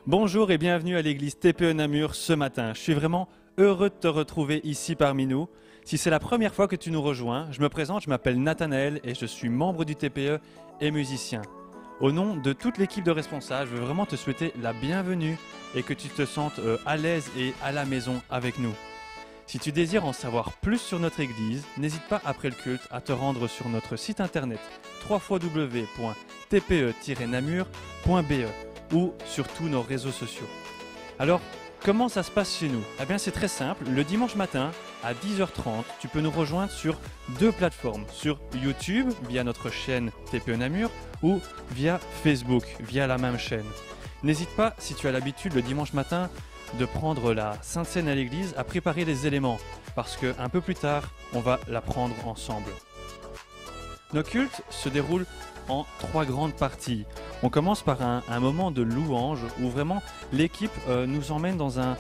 Bonjour et bienvenue à l'église TPE Namur ce matin. Je suis vraiment heureux de te retrouver ici parmi nous. Si c'est la première fois que tu nous rejoins, je me présente, je m'appelle Nathanaël et je suis membre du TPE et musicien. Au nom de toute l'équipe de responsables, je veux vraiment te souhaiter la bienvenue et que tu te sentes à l'aise et à la maison avec nous. Si tu désires en savoir plus sur notre église, n'hésite pas après le culte à te rendre sur notre site internet www.tpe-namur.be ou sur tous nos réseaux sociaux. Alors, comment ça se passe chez nous? Eh bien, c'est très simple. Le dimanche matin, à 10h30, tu peux nous rejoindre sur deux plateformes. Sur YouTube, via notre chaîne TPE Namur, ou via Facebook, via la même chaîne. N'hésite pas, si tu as l'habitude le dimanche matin, de prendre la Sainte Seine à l'église, à préparer les éléments, parce qu'un peu plus tard, on va la prendre ensemble. Nos cultes se déroulent en trois grandes parties. On commence par un moment de louange où vraiment l'équipe nous emmène dans un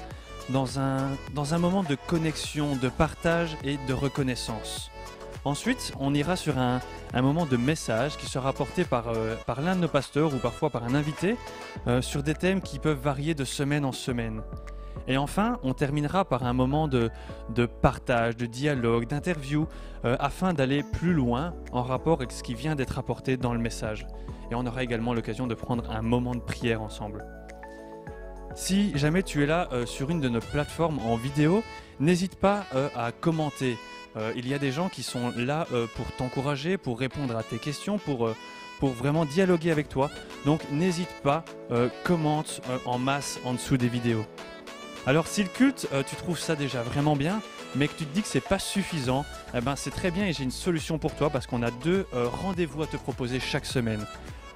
moment de connexion, de partage et de reconnaissance. Ensuite, on ira sur un moment de message qui sera porté par l'un de nos pasteurs ou parfois par un invité sur des thèmes qui peuvent varier de semaine en semaine. Et enfin, on terminera par un moment de partage, de dialogue, d'interview, afin d'aller plus loin en rapport avec ce qui vient d'être apporté dans le message. Et on aura également l'occasion de prendre un moment de prière ensemble. Si jamais tu es là sur une de nos plateformes en vidéo, n'hésite pas à commenter. Il y a des gens qui sont là pour t'encourager, pour répondre à tes questions, pour vraiment dialoguer avec toi. Donc n'hésite pas, commente en masse en dessous des vidéos. Alors si le culte, tu trouves ça déjà vraiment bien, mais que tu te dis que c'est pas suffisant, eh ben, c'est très bien et j'ai une solution pour toi parce qu'on a deux rendez-vous à te proposer chaque semaine.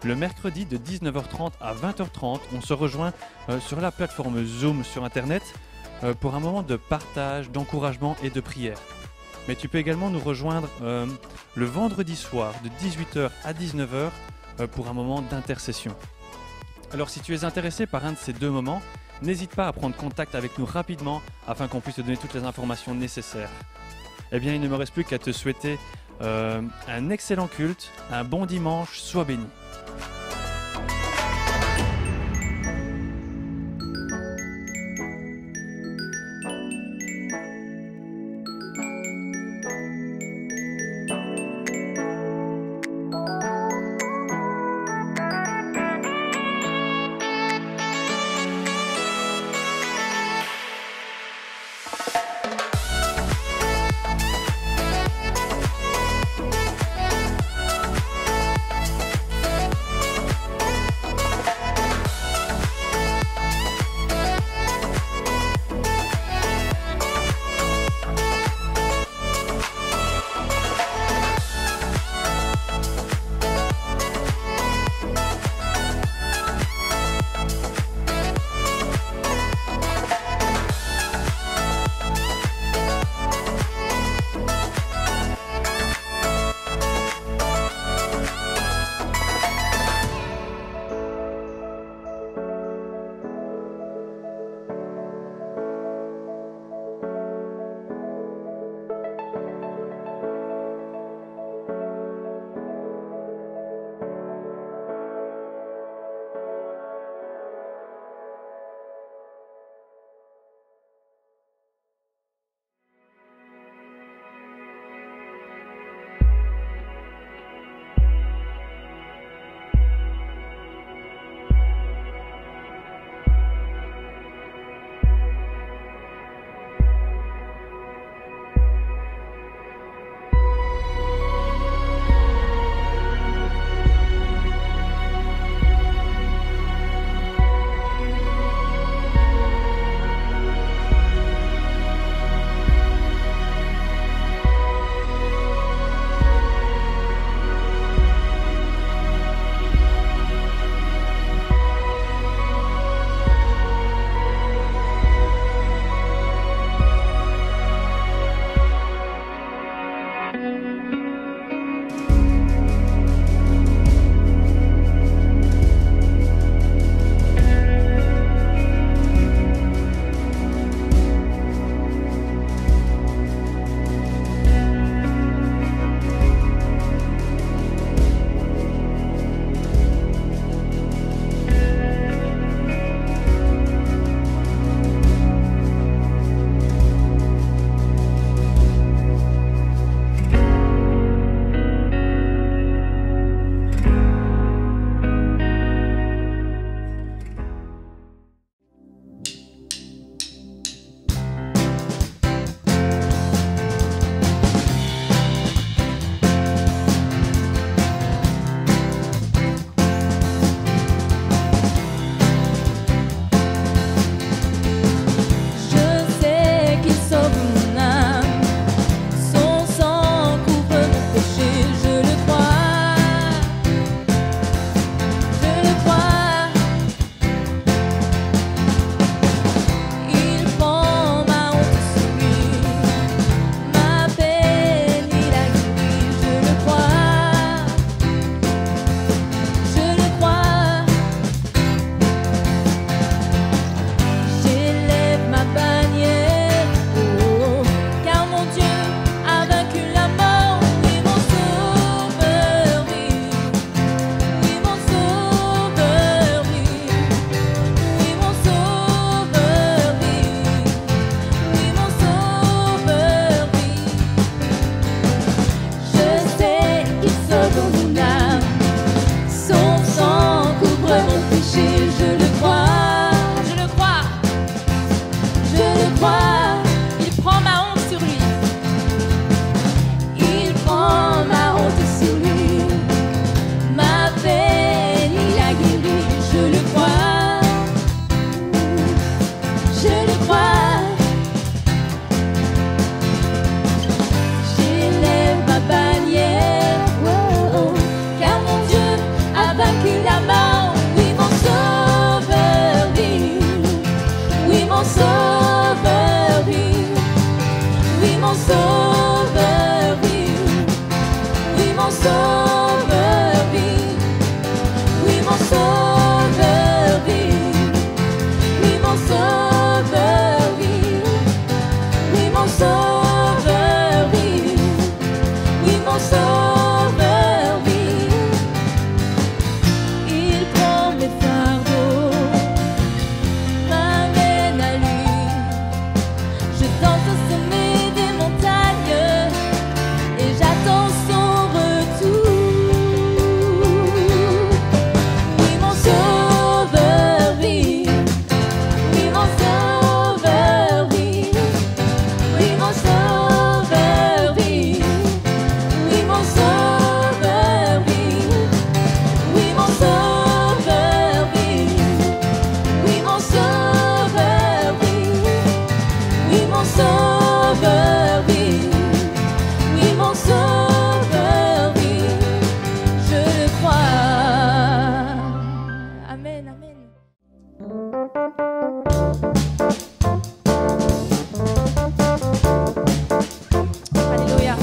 Le mercredi de 19h30 à 20h30, on se rejoint sur la plateforme Zoom sur Internet pour un moment de partage, d'encouragement et de prière. Mais tu peux également nous rejoindre le vendredi soir de 18h à 19h pour un moment d'intercession. Alors si tu es intéressé par un de ces deux moments, n'hésite pas à prendre contact avec nous rapidement afin qu'on puisse te donner toutes les informations nécessaires. Eh bien, il ne me reste plus qu'à te souhaiter un excellent culte, un bon dimanche, sois béni. Alléluia.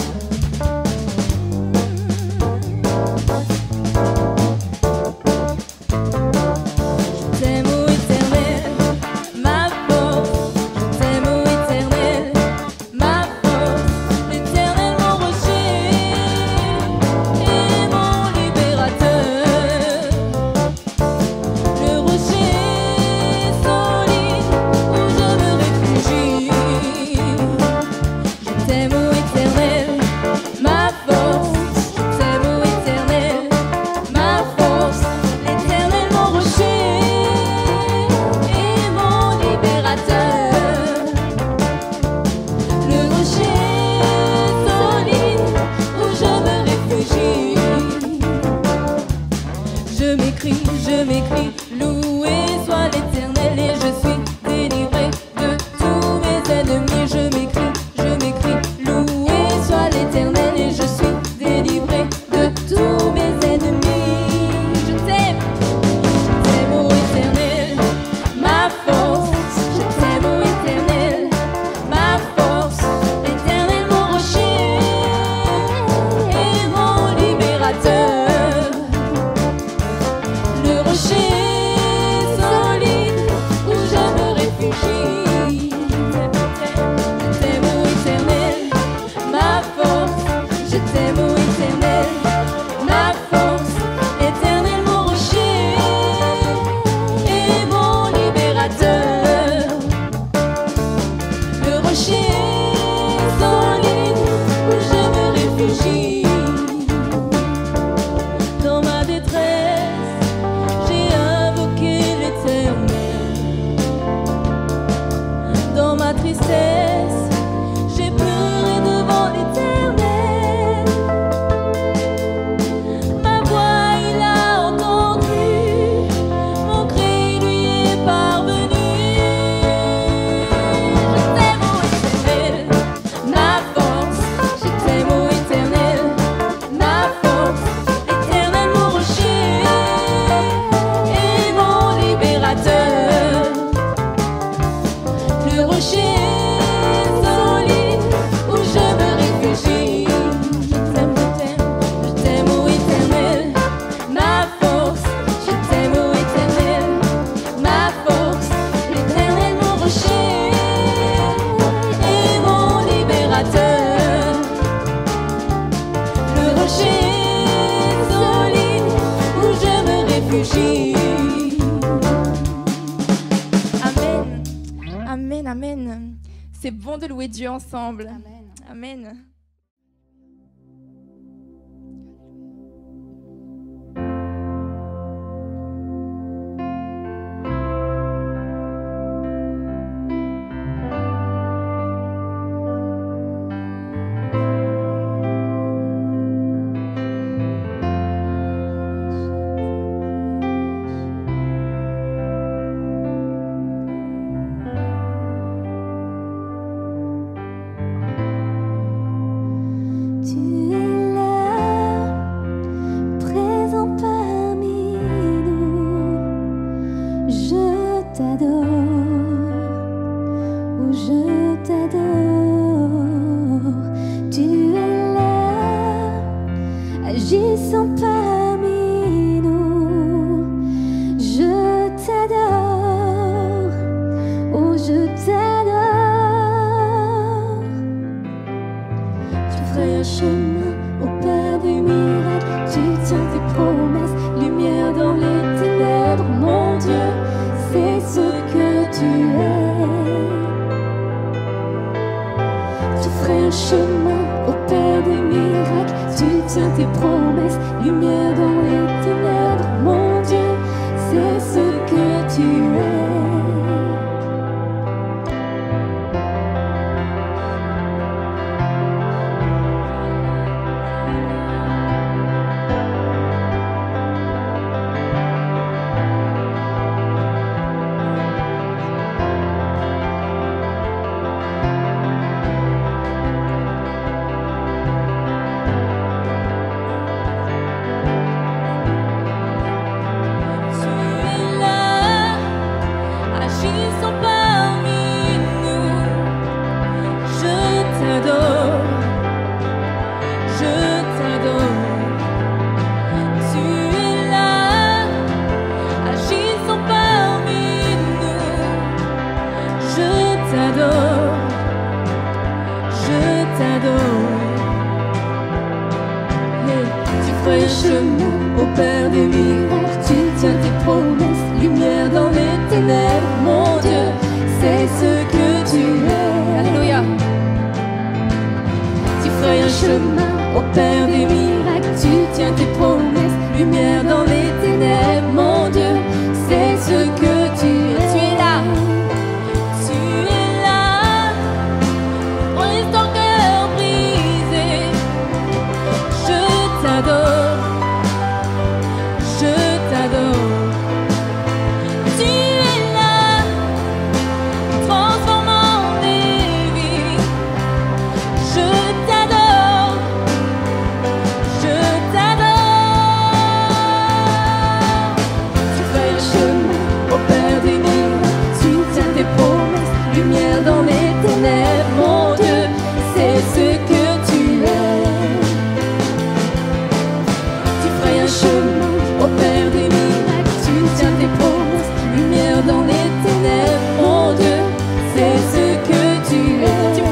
Je t'aime, ô Éternel, ma force. Je t'aime, ô Éternel, ma force. L'Éternel, mon rocher et mon libérateur. Le rocher solide où je me réfugie. Je t'aime, ô Éternel, ma force. Je t'aime, ô Éternel, ma force. L'Éternel, mon rocher et mon libérateur. Le rocher solide où je me réfugie. Je m'écris, loué soit l'Éternel et je suis délivré de tous mes ennemis. Je m'écris, loué soit l'Éternel et je suis délivré de tous mes ennemis. Je t'aime, ô Éternel, ma force. Je t'aime, ô Éternel, ma force. L'Éternel, mon rocher et mon libérateur. Le rocher solide où je me réfugie. Je t'aime, ô Éternel, ma force. Je t'aime, ô Éternel, ma force. Éternel, mon rocher et mon libérateur. Le rocher solide où je me réfugie. Dans ma détresse, j'ai invoqué l'Éternel. Dans ma tristesse, j'ai pleuré devant l'Éternel. Ma voix il a entendu, mon cri lui est parvenu. Je t'aime, ô Éternel, ma force. Je t'aime, ô Éternel, ma force. L'Éternel, mon rocher et mon libérateur. Le rocher solide où je me réfugie. Je t'aime, ô Éternel, ma force. Je t'aime, ô Éternel, ma force. L'Éternel, mon rocher et mon libérateur. Le rocher solide où je me réfugie. Amen. Amen, amen. C'est bon de louer Dieu ensemble. Amen. Amen. Tu es là, présent parmi nous. Je t'adore, oh je t'adore. Tu es là, agissant parmi nous. Je t'adore, oh je t'adore. Tu ferais un chemin au Père des miracles. Tu tiens tes promesses, lumière dans les ténèbres. Mon Dieu, c'est ce que tu es. Tu ferais un chemin au Père des miracles. Tu tiens tes promesses, lumière dans les ténèbres, mon Dieu, c'est ce que tu es. Tu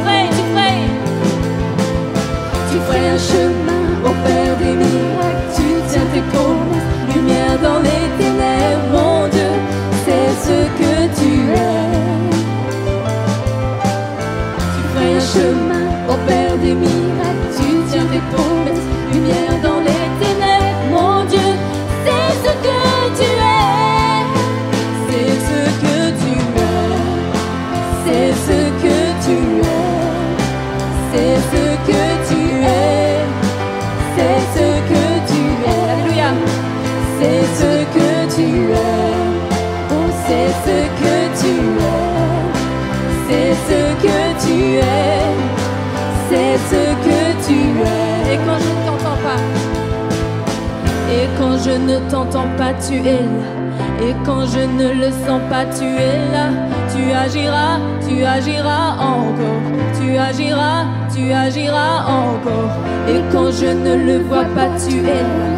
ferais un chemin au Père des miracles, tu tiens tes promesses, lumière dans les ténèbres, mon Dieu, c'est ce que tu es. Tu ferais un chemin au Père des miracles, tu tiens tes promesses, lumière dans les ténèbres, mon Dieu, c'est ce que tu es. C'est ce que tu es. C'est ce que tu es. C'est ce que tu es. C'est ce que tu es. Alléluia. C'est ce que tu es. Oh, c'est ce que tu es. C'est ce que tu es. C'est ce que tu es. Et quand je ne t'entends pas, et quand je ne t'entends pas, tu es là. Et quand je ne le sens pas, tu es là. Tu agiras encore. Tu agiras encore. Et quand je ne le vois pas, tu es là.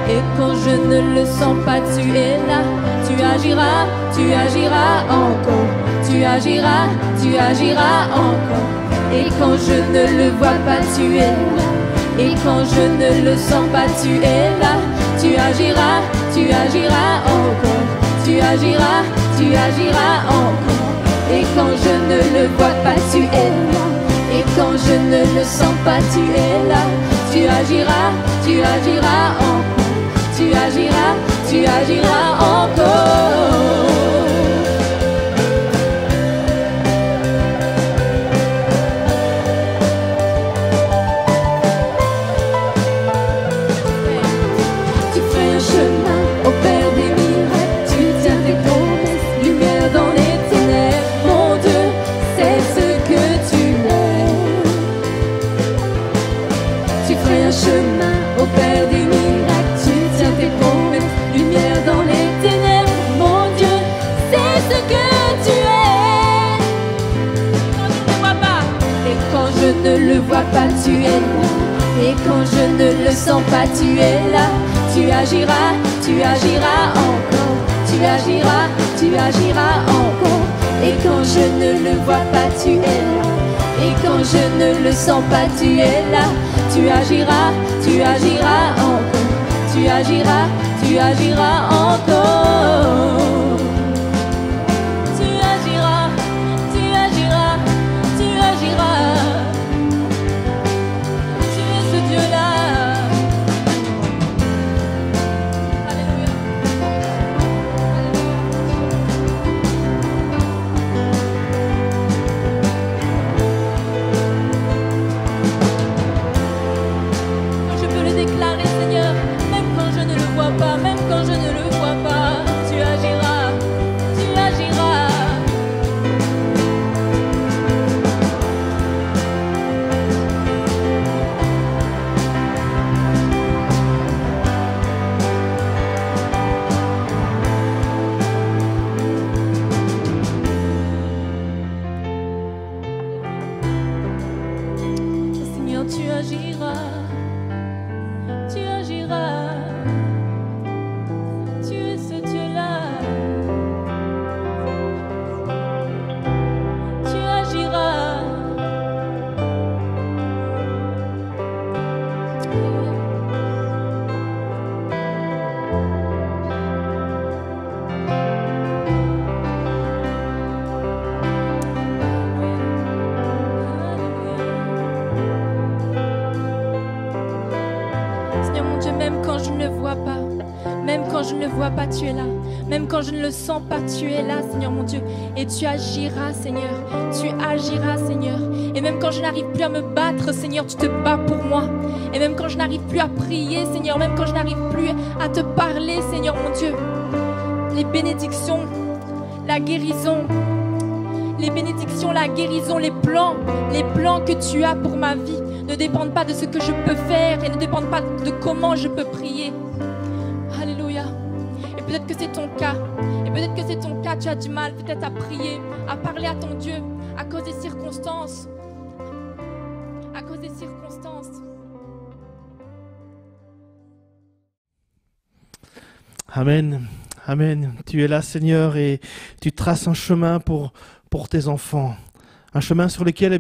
Et quand je ne le sens pas, tu es là. Tu agiras encore. Tu agiras encore. Et quand je ne le vois pas, tu es là. Et quand je ne le sens pas, tu es là. Tu agiras encore. Tu agiras encore. Et quand je ne le vois pas, tu es là. Et quand je ne le sens pas, tu es là. Tu agiras encore. Tu agiras encore. Chemin au Père des miracles, tu tiens tes promesses, lumière dans les ténèbres, mon Dieu, c'est ce que tu es. Quand je ne le vois pas, tu es là. Et quand je ne le sens pas, tu es là. Tu agiras encore. Tu agiras encore. Et quand je ne le vois pas, tu es là. Et quand je ne le sens pas, tu es là. Tu agiras encore. Tu agiras encore. Tu agiras. Tu es ce Dieu-là. Alléluia. Je peux le déclarer, Seigneur, même quand je ne le vois pas, même quand je ne le vois pas, tu agiras. Seigneur, tu agiras. Tu es ce Dieu-là. Tu agiras. Seigneur mon Dieu, même quand je ne le vois pas, même quand je ne le vois pas, tu es là. Même quand je ne le sens pas, tu es là, Seigneur mon Dieu. Et tu agiras, Seigneur. Tu agiras, Seigneur. Et même quand je n'arrive plus à me battre, Seigneur, tu te bats pour moi. Et même quand je n'arrive plus à prier, Seigneur, même quand je n'arrive plus à te parler, Seigneur mon Dieu, les bénédictions, la guérison, les bénédictions, la guérison, les plans que tu as pour ma vie ne dépendent pas de ce que je peux faire et ne dépendent pas de comment je peux prier. Alléluia. Et peut-être que c'est ton cas. Et peut-être que c'est ton cas. Tu as du mal peut-être à prier, à parler à ton Dieu à cause des circonstances. À cause des circonstances. Amen. Amen. Tu es là, Seigneur, et tu traces un chemin pour tes enfants. Un chemin sur lequel,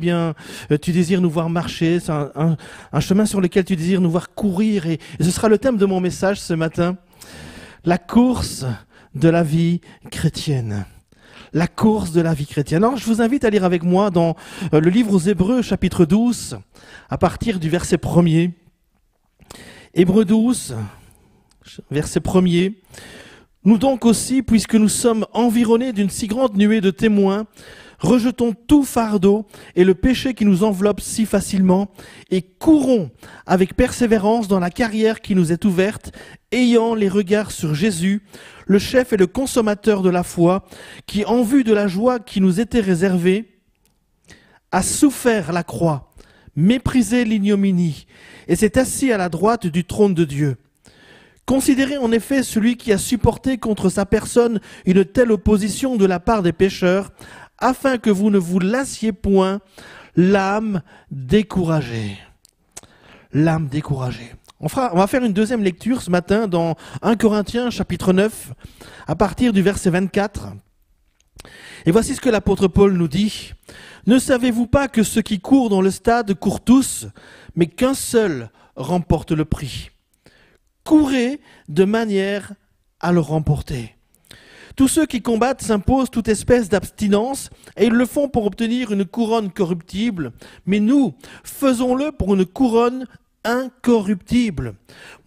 tu désires nous voir marcher. C'est un chemin sur lequel tu désires nous voir courir. Et ce sera le thème de mon message ce matin. La course de la vie chrétienne. La course de la vie chrétienne. Alors, je vous invite à lire avec moi dans le livre aux Hébreux, chapitre 12, à partir du verset 1er. Hébreux 12, verset 1er. Nous donc aussi, puisque nous sommes environnés d'une si grande nuée de témoins, rejetons tout fardeau et le péché qui nous enveloppe si facilement et courons avec persévérance dans la carrière qui nous est ouverte, ayant les regards sur Jésus, le chef et le consommateur de la foi, qui, en vue de la joie qui nous était réservée, a souffert la croix, méprisé l'ignominie et s'est assis à la droite du trône de Dieu. Considérez en effet celui qui a supporté contre sa personne une telle opposition de la part des pécheurs, afin que vous ne vous lassiez point, l'âme découragée. L'âme découragée. On va faire une deuxième lecture ce matin dans 1 Corinthiens chapitre 9, à partir du verset 24. Et voici ce que l'apôtre Paul nous dit. « Ne savez-vous pas que ceux qui courent dans le stade courent tous, mais qu'un seul remporte le prix ? Courez de manière à le remporter. Tous ceux qui combattent s'imposent toute espèce d'abstinence, et ils le font pour obtenir une couronne corruptible, mais nous, faisons-le pour une couronne incorruptible.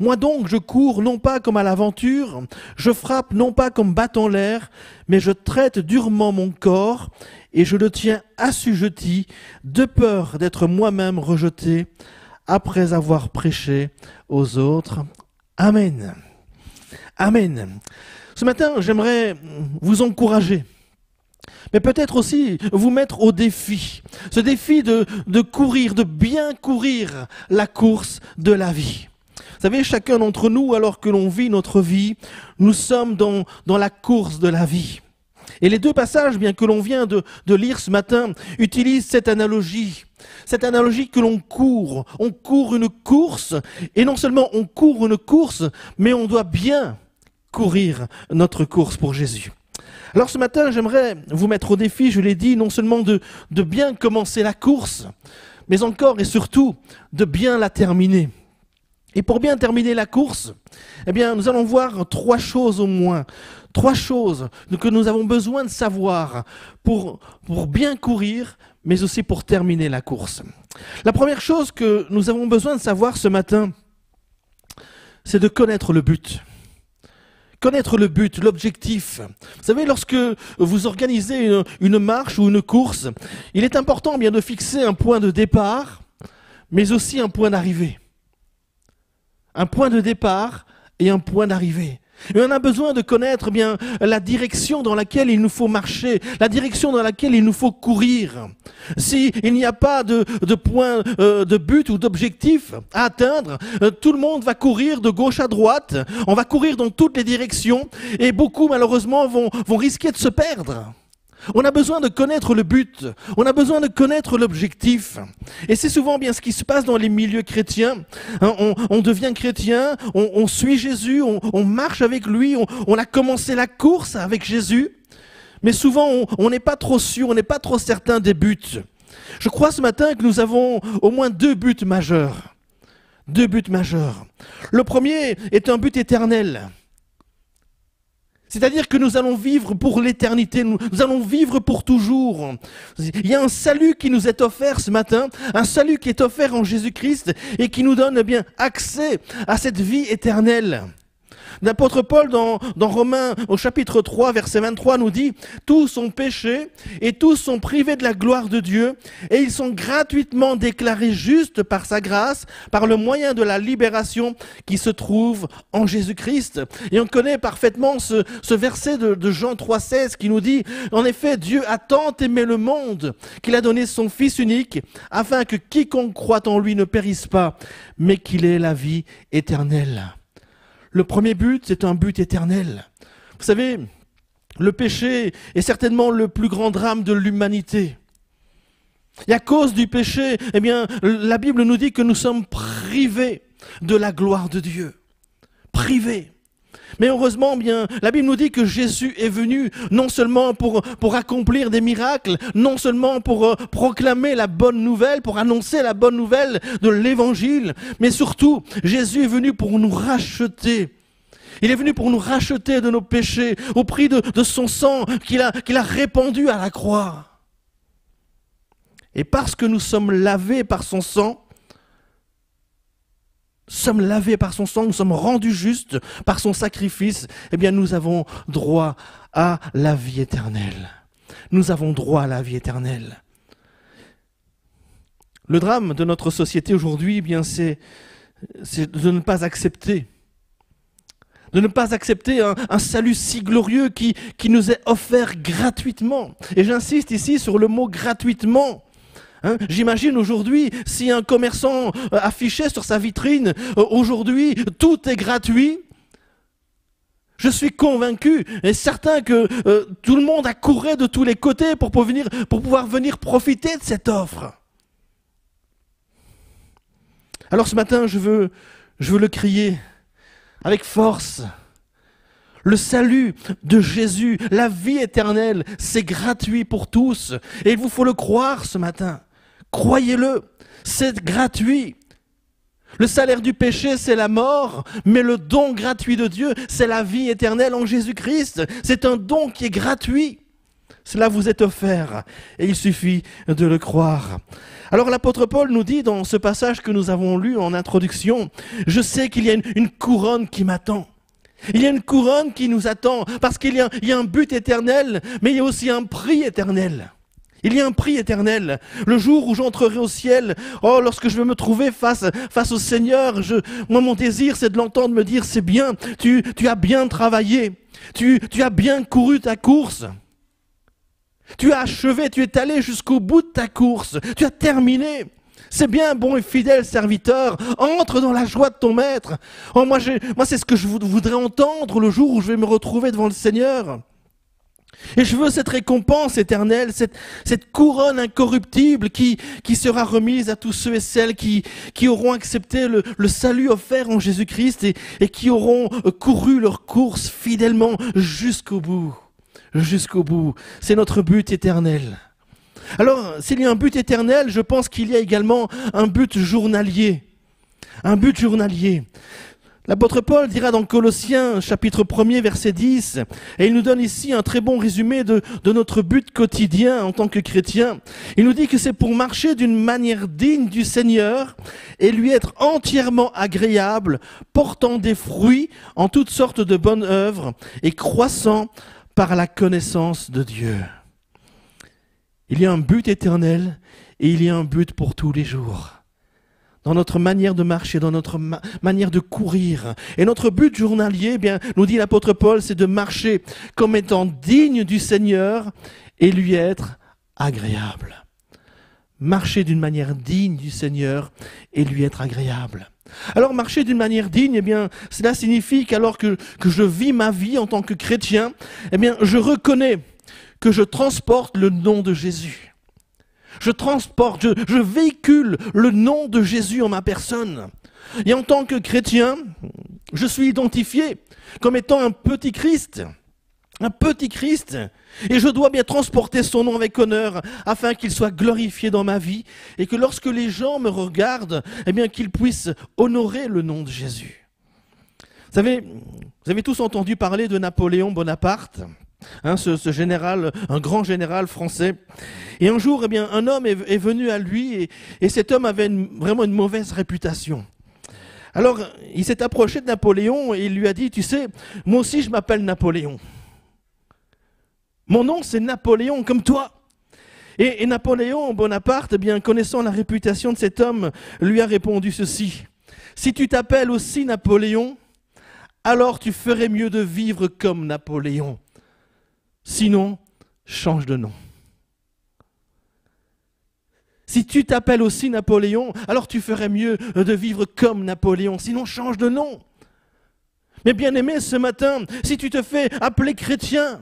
Moi donc, je cours non pas comme à l'aventure, je frappe non pas comme battant l'air, mais je traite durement mon corps, et je le tiens assujetti, de peur d'être moi-même rejeté, après avoir prêché aux autres. » Amen. Amen. Ce matin, j'aimerais vous encourager, mais peut-être aussi vous mettre au défi. Ce défi de courir, de bien courir la course de la vie. Vous savez, chacun d'entre nous, alors que l'on vit notre vie, nous sommes dans la course de la vie. Et les deux passages, bien que l'on vient de lire ce matin, utilisent cette analogie que l'on court. On court une course, et non seulement on court une course, mais on doit bien courir notre course pour Jésus. Alors ce matin, j'aimerais vous mettre au défi, je l'ai dit, non seulement de bien commencer la course, mais encore et surtout de bien la terminer. Et pour bien terminer la course, nous allons voir trois choses au moins. Trois choses que nous avons besoin de savoir pour bien courir, mais aussi pour terminer la course. La première chose que nous avons besoin de savoir ce matin, c'est de connaître le but. Connaître le but, l'objectif. Vous savez, lorsque vous organisez une marche ou une course, il est important de fixer un point de départ, mais aussi un point d'arrivée. Un point de départ et un point d'arrivée. Et on a besoin de connaître la direction dans laquelle il nous faut marcher, la direction dans laquelle il nous faut courir. Si il n'y a pas de point de but ou d'objectif à atteindre, tout le monde va courir de gauche à droite, on va courir dans toutes les directions et beaucoup malheureusement vont risquer de se perdre. On a besoin de connaître le but, on a besoin de connaître l'objectif. Et c'est souvent ce qui se passe dans les milieux chrétiens. On devient chrétien, on suit Jésus, on marche avec lui, on a commencé la course avec Jésus. Mais souvent, on n'est pas trop sûr, on n'est pas trop certain des buts. Je crois ce matin que nous avons au moins deux buts majeurs. Deux buts majeurs. Le premier est un but éternel. C'est-à-dire que nous allons vivre pour l'éternité, nous allons vivre pour toujours. Il y a un salut qui nous est offert ce matin, un salut qui est offert en Jésus-Christ et qui nous donne accès à cette vie éternelle. L'apôtre Paul, dans Romains, au chapitre 3, verset 23, nous dit « Tous ont péché et tous sont privés de la gloire de Dieu et ils sont gratuitement déclarés justes par sa grâce, par le moyen de la libération qui se trouve en Jésus-Christ. » Et on connaît parfaitement ce verset de Jean 3,16 qui nous dit « En effet, Dieu a tant aimé le monde qu'il a donné son Fils unique afin que quiconque croit en lui ne périsse pas, mais qu'il ait la vie éternelle. » Le premier but, c'est un but éternel. Vous savez, le péché est certainement le plus grand drame de l'humanité. Et à cause du péché, la Bible nous dit que nous sommes privés de la gloire de Dieu. Privés. Mais heureusement, bien, la Bible nous dit que Jésus est venu non seulement pour accomplir des miracles, non seulement pour proclamer la bonne nouvelle, pour annoncer la bonne nouvelle de l'Évangile, mais surtout, Jésus est venu pour nous racheter. Il est venu pour nous racheter de nos péchés au prix de son sang qu'il a répandu à la croix. Et parce que nous sommes lavés par son sang, nous sommes rendus justes par son sacrifice, eh bien nous avons droit à la vie éternelle. Nous avons droit à la vie éternelle. Le drame de notre société aujourd'hui, eh bien c'est de ne pas accepter. De ne pas accepter un salut si glorieux qui nous est offert gratuitement. Et j'insiste ici sur le mot gratuitement. J'imagine aujourd'hui, si un commerçant affichait sur sa vitrine, aujourd'hui, tout est gratuit, je suis convaincu et certain que tout le monde accourait de tous les côtés pour pouvoir venir profiter de cette offre. Alors ce matin, je veux le crier avec force. Le salut de Jésus, la vie éternelle, c'est gratuit pour tous. Et il vous faut le croire ce matin. Croyez-le, c'est gratuit. Le salaire du péché, c'est la mort, mais le don gratuit de Dieu, c'est la vie éternelle en Jésus-Christ. C'est un don qui est gratuit. Cela vous est offert et il suffit de le croire. Alors l'apôtre Paul nous dit dans ce passage que nous avons lu en introduction, « Je sais qu'il y a une couronne qui m'attend. » Il y a une couronne qui nous attend parce qu'il y a un but éternel, mais il y a aussi un prix éternel. Il y a un prix éternel. Le jour où j'entrerai au ciel, lorsque je vais me trouver face au Seigneur, moi mon désir c'est de l'entendre me dire, c'est bien, tu as bien travaillé, tu as bien couru ta course. Tu as achevé, tu es allé jusqu'au bout de ta course, tu as terminé. C'est bien, bon et fidèle serviteur, entre dans la joie de ton maître. Moi c'est ce que je voudrais entendre le jour où je vais me retrouver devant le Seigneur. Et je veux cette récompense éternelle, cette couronne incorruptible qui sera remise à tous ceux et celles qui auront accepté le salut offert en Jésus-Christ et qui auront couru leur course fidèlement jusqu'au bout. Jusqu'au bout. C'est notre but éternel. Alors, s'il y a un but éternel, je pense qu'il y a également un but journalier. Un but journalier. L'apôtre Paul dira dans Colossiens, chapitre 1er, verset 10, et il nous donne ici un très bon résumé de notre but quotidien en tant que chrétien. Il nous dit que c'est pour marcher d'une manière digne du Seigneur et lui être entièrement agréable, portant des fruits en toutes sortes de bonnes œuvres et croissant par la connaissance de Dieu. Il y a un but éternel et il y a un but pour tous les jours. Dans notre manière de marcher, dans notre manière de courir. Et notre but journalier, eh bien, nous dit l'apôtre Paul, c'est de marcher comme étant digne du Seigneur et lui être agréable. Marcher d'une manière digne du Seigneur et lui être agréable. Alors marcher d'une manière digne, eh bien, cela signifie qu'alors que je vis ma vie en tant que chrétien, eh bien, je reconnais que je transporte le nom de Jésus. Je véhicule le nom de Jésus en ma personne. Et en tant que chrétien, je suis identifié comme étant un petit Christ. Un petit Christ. Et je dois bien transporter son nom avec honneur afin qu'il soit glorifié dans ma vie et que lorsque les gens me regardent, eh bien qu'ils puissent honorer le nom de Jésus. Vous avez tous entendu parler de Napoléon Bonaparte, ce général, un grand général français. Et un jour, eh bien, un homme est venu à lui et cet homme avait vraiment une mauvaise réputation. Alors, il s'est approché de Napoléon et il lui a dit, tu sais, moi aussi je m'appelle Napoléon. Mon nom c'est Napoléon comme toi. Et Napoléon Bonaparte, eh bien, connaissant la réputation de cet homme, lui a répondu ceci. Si tu t'appelles aussi Napoléon, alors tu ferais mieux de vivre comme Napoléon. Sinon, change de nom. Si tu t'appelles aussi Napoléon, alors tu ferais mieux de vivre comme Napoléon. Sinon, change de nom. Mais bien aimé, ce matin, si tu te fais appeler chrétien,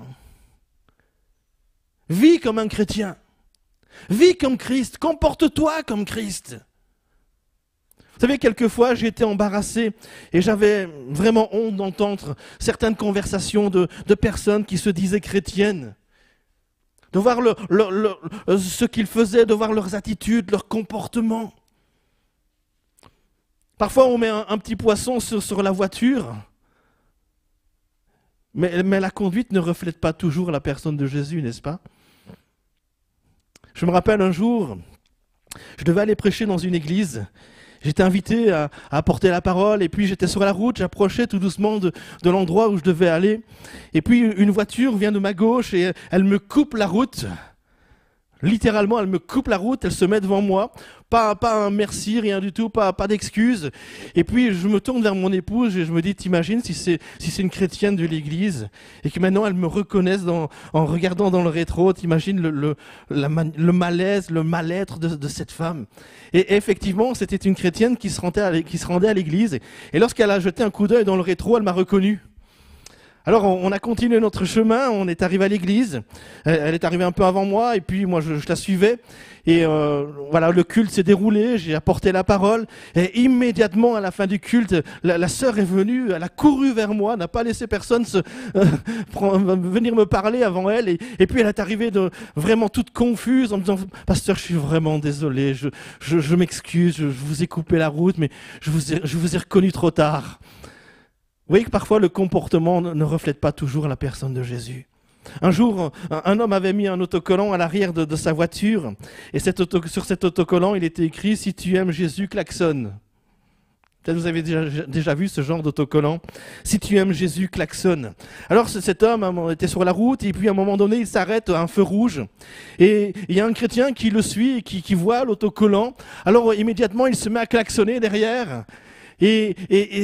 vis comme un chrétien. Vis comme Christ. Comporte-toi comme Christ. Vous savez, quelquefois, j'ai été embarrassé et j'avais vraiment honte d'entendre certaines conversations de personnes qui se disaient chrétiennes, de voir ce qu'ils faisaient, de voir leurs attitudes, leurs comportements. Parfois, on met un petit poisson sur la voiture, mais la conduite ne reflète pas toujours la personne de Jésus, n'est-ce pas? Je me rappelle un jour, je devais aller prêcher dans une église. J'étais invité à apporter la parole et puis j'étais sur la route, j'approchais tout doucement de l'endroit où je devais aller. Et puis une voiture vient de ma gauche et elle me coupe la route. Littéralement, elle me coupe la route, elle se met devant moi. Pas un merci, rien du tout, pas d'excuses. Et puis je me tourne vers mon épouse et je me dis, t'imagines si c'est une chrétienne de l'église et que maintenant elle me reconnaisse en regardant dans le rétro, t'imagines le malaise, le mal-être de cette femme. Et effectivement, c'était une chrétienne qui se rendait à l'église. Et lorsqu'elle a jeté un coup d'œil dans le rétro, elle m'a reconnu. Alors on a continué notre chemin, on est arrivé à l'église, elle est arrivée un peu avant moi et puis moi je la suivais et voilà, le culte s'est déroulé, j'ai apporté la parole et immédiatement à la fin du culte, la sœur est venue, elle a couru vers moi, n'a pas laissé personne venir me parler avant elle et puis elle est arrivée vraiment toute confuse en me disant « Pasteur, je suis vraiment désolé, je m'excuse, je vous ai coupé la route mais je vous ai reconnu trop tard ». Vous voyez que parfois le comportement ne reflète pas toujours la personne de Jésus. Un jour, un homme avait mis un autocollant à l'arrière de sa voiture et sur cet autocollant, il était écrit « Si tu aimes Jésus, klaxonne ». Peut-être vous avez déjà vu ce genre d'autocollant. « Si tu aimes Jésus, klaxonne ». Alors cet homme était sur la route et puis à un moment donné, il s'arrête à un feu rouge et il y a un chrétien qui le suit et qui voit l'autocollant. Alors immédiatement, il se met à klaxonner derrière. Et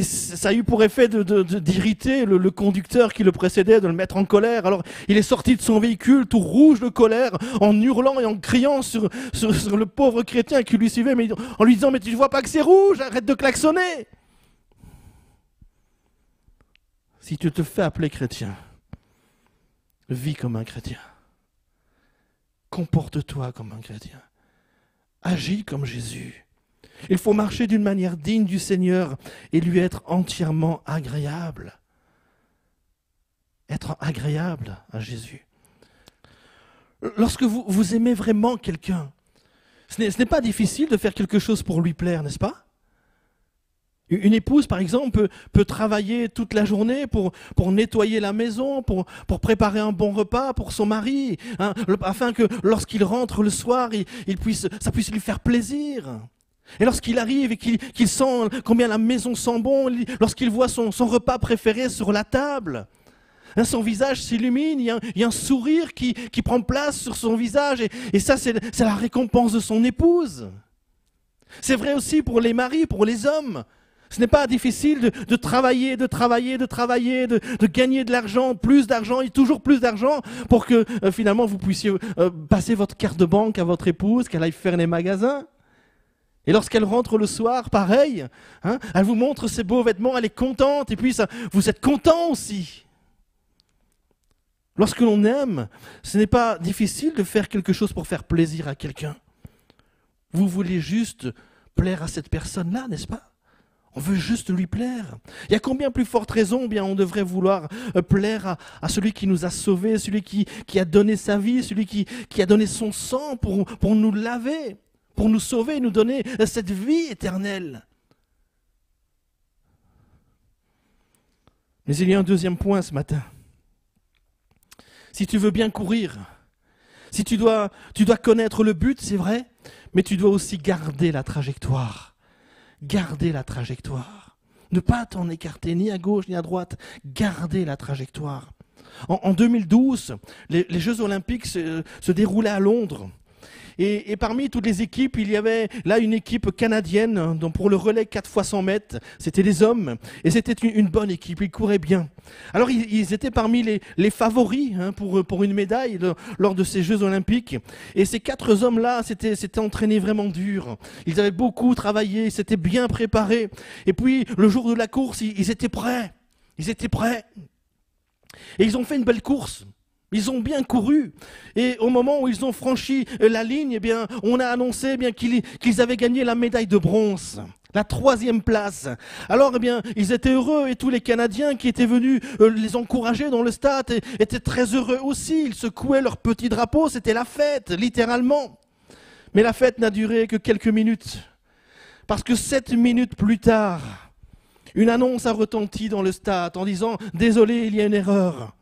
ça a eu pour effet d'irriter le conducteur qui le précédait, de le mettre en colère. Alors il est sorti de son véhicule tout rouge de colère, en hurlant et en criant sur le pauvre chrétien qui lui suivait, mais en lui disant « Mais tu ne vois pas que c'est rouge, arrête de klaxonner !» Si tu te fais appeler chrétien, vis comme un chrétien. Comporte-toi comme un chrétien. Agis comme Jésus. Il faut marcher d'une manière digne du Seigneur et lui être entièrement agréable. Être agréable à Jésus. Lorsque vous aimez vraiment quelqu'un, ce n'est pas difficile de faire quelque chose pour lui plaire, n'est-ce pas? Une épouse, par exemple, peut travailler toute la journée pour nettoyer la maison, pour préparer un bon repas pour son mari, hein, afin que lorsqu'il rentre le soir, ça puisse lui faire plaisir. Et lorsqu'il arrive et qu'il sent combien la maison sent bon, lorsqu'il voit son repas préféré sur la table, hein, son visage s'illumine, il y a un sourire qui prend place sur son visage et ça c'est la récompense de son épouse. C'est vrai aussi pour les maris, pour les hommes. Ce n'est pas difficile de travailler, de gagner de l'argent, plus d'argent et toujours plus d'argent pour que finalement vous puissiez passer votre carte de banque à votre épouse, qu'elle aille faire les magasins. Et lorsqu'elle rentre le soir, pareil, hein, elle vous montre ses beaux vêtements, elle est contente, et puis vous êtes content aussi. Lorsque l'on aime, ce n'est pas difficile de faire quelque chose pour faire plaisir à quelqu'un. Vous voulez juste plaire à cette personne-là, n'est-ce pas? On veut juste lui plaire. Il y a combien plus forte raison, bien on devrait vouloir plaire à celui qui nous a sauvés, celui qui a donné sa vie, celui qui a donné son sang pour nous laver, pour nous sauver et nous donner cette vie éternelle. Mais il y a un deuxième point ce matin. Si tu veux bien courir, si tu dois connaître le but, c'est vrai, mais tu dois aussi garder la trajectoire. Garder la trajectoire. Ne pas t'en écarter ni à gauche ni à droite. Garder la trajectoire. En 2012, les Jeux Olympiques se déroulaient à Londres. Et parmi toutes les équipes, il y avait là une équipe canadienne donc pour le relais 4x100 mètres. C'était les hommes et c'était une bonne équipe, ils couraient bien. Alors ils étaient parmi les favoris hein, pour une médaille lors de ces Jeux Olympiques. Et ces 4 hommes-là s'étaient entraînés vraiment dur. Ils avaient beaucoup travaillé, ils s'étaient bien préparés. Et puis le jour de la course, ils étaient prêts. Ils étaient prêts. Et ils ont fait une belle course. Ils ont bien couru. Et au moment où ils ont franchi la ligne, eh bien, on a annoncé eh bien, qu'ils avaient gagné la médaille de bronze, la 3e place. Alors, eh bien, ils étaient heureux et tous les Canadiens qui étaient venus les encourager dans le stade étaient très heureux aussi. Ils secouaient leurs petits drapeaux. C'était la fête, littéralement. Mais la fête n'a duré que quelques minutes. Parce que 7 minutes plus tard, une annonce a retenti dans le stade en disant « Désolé, il y a une erreur ».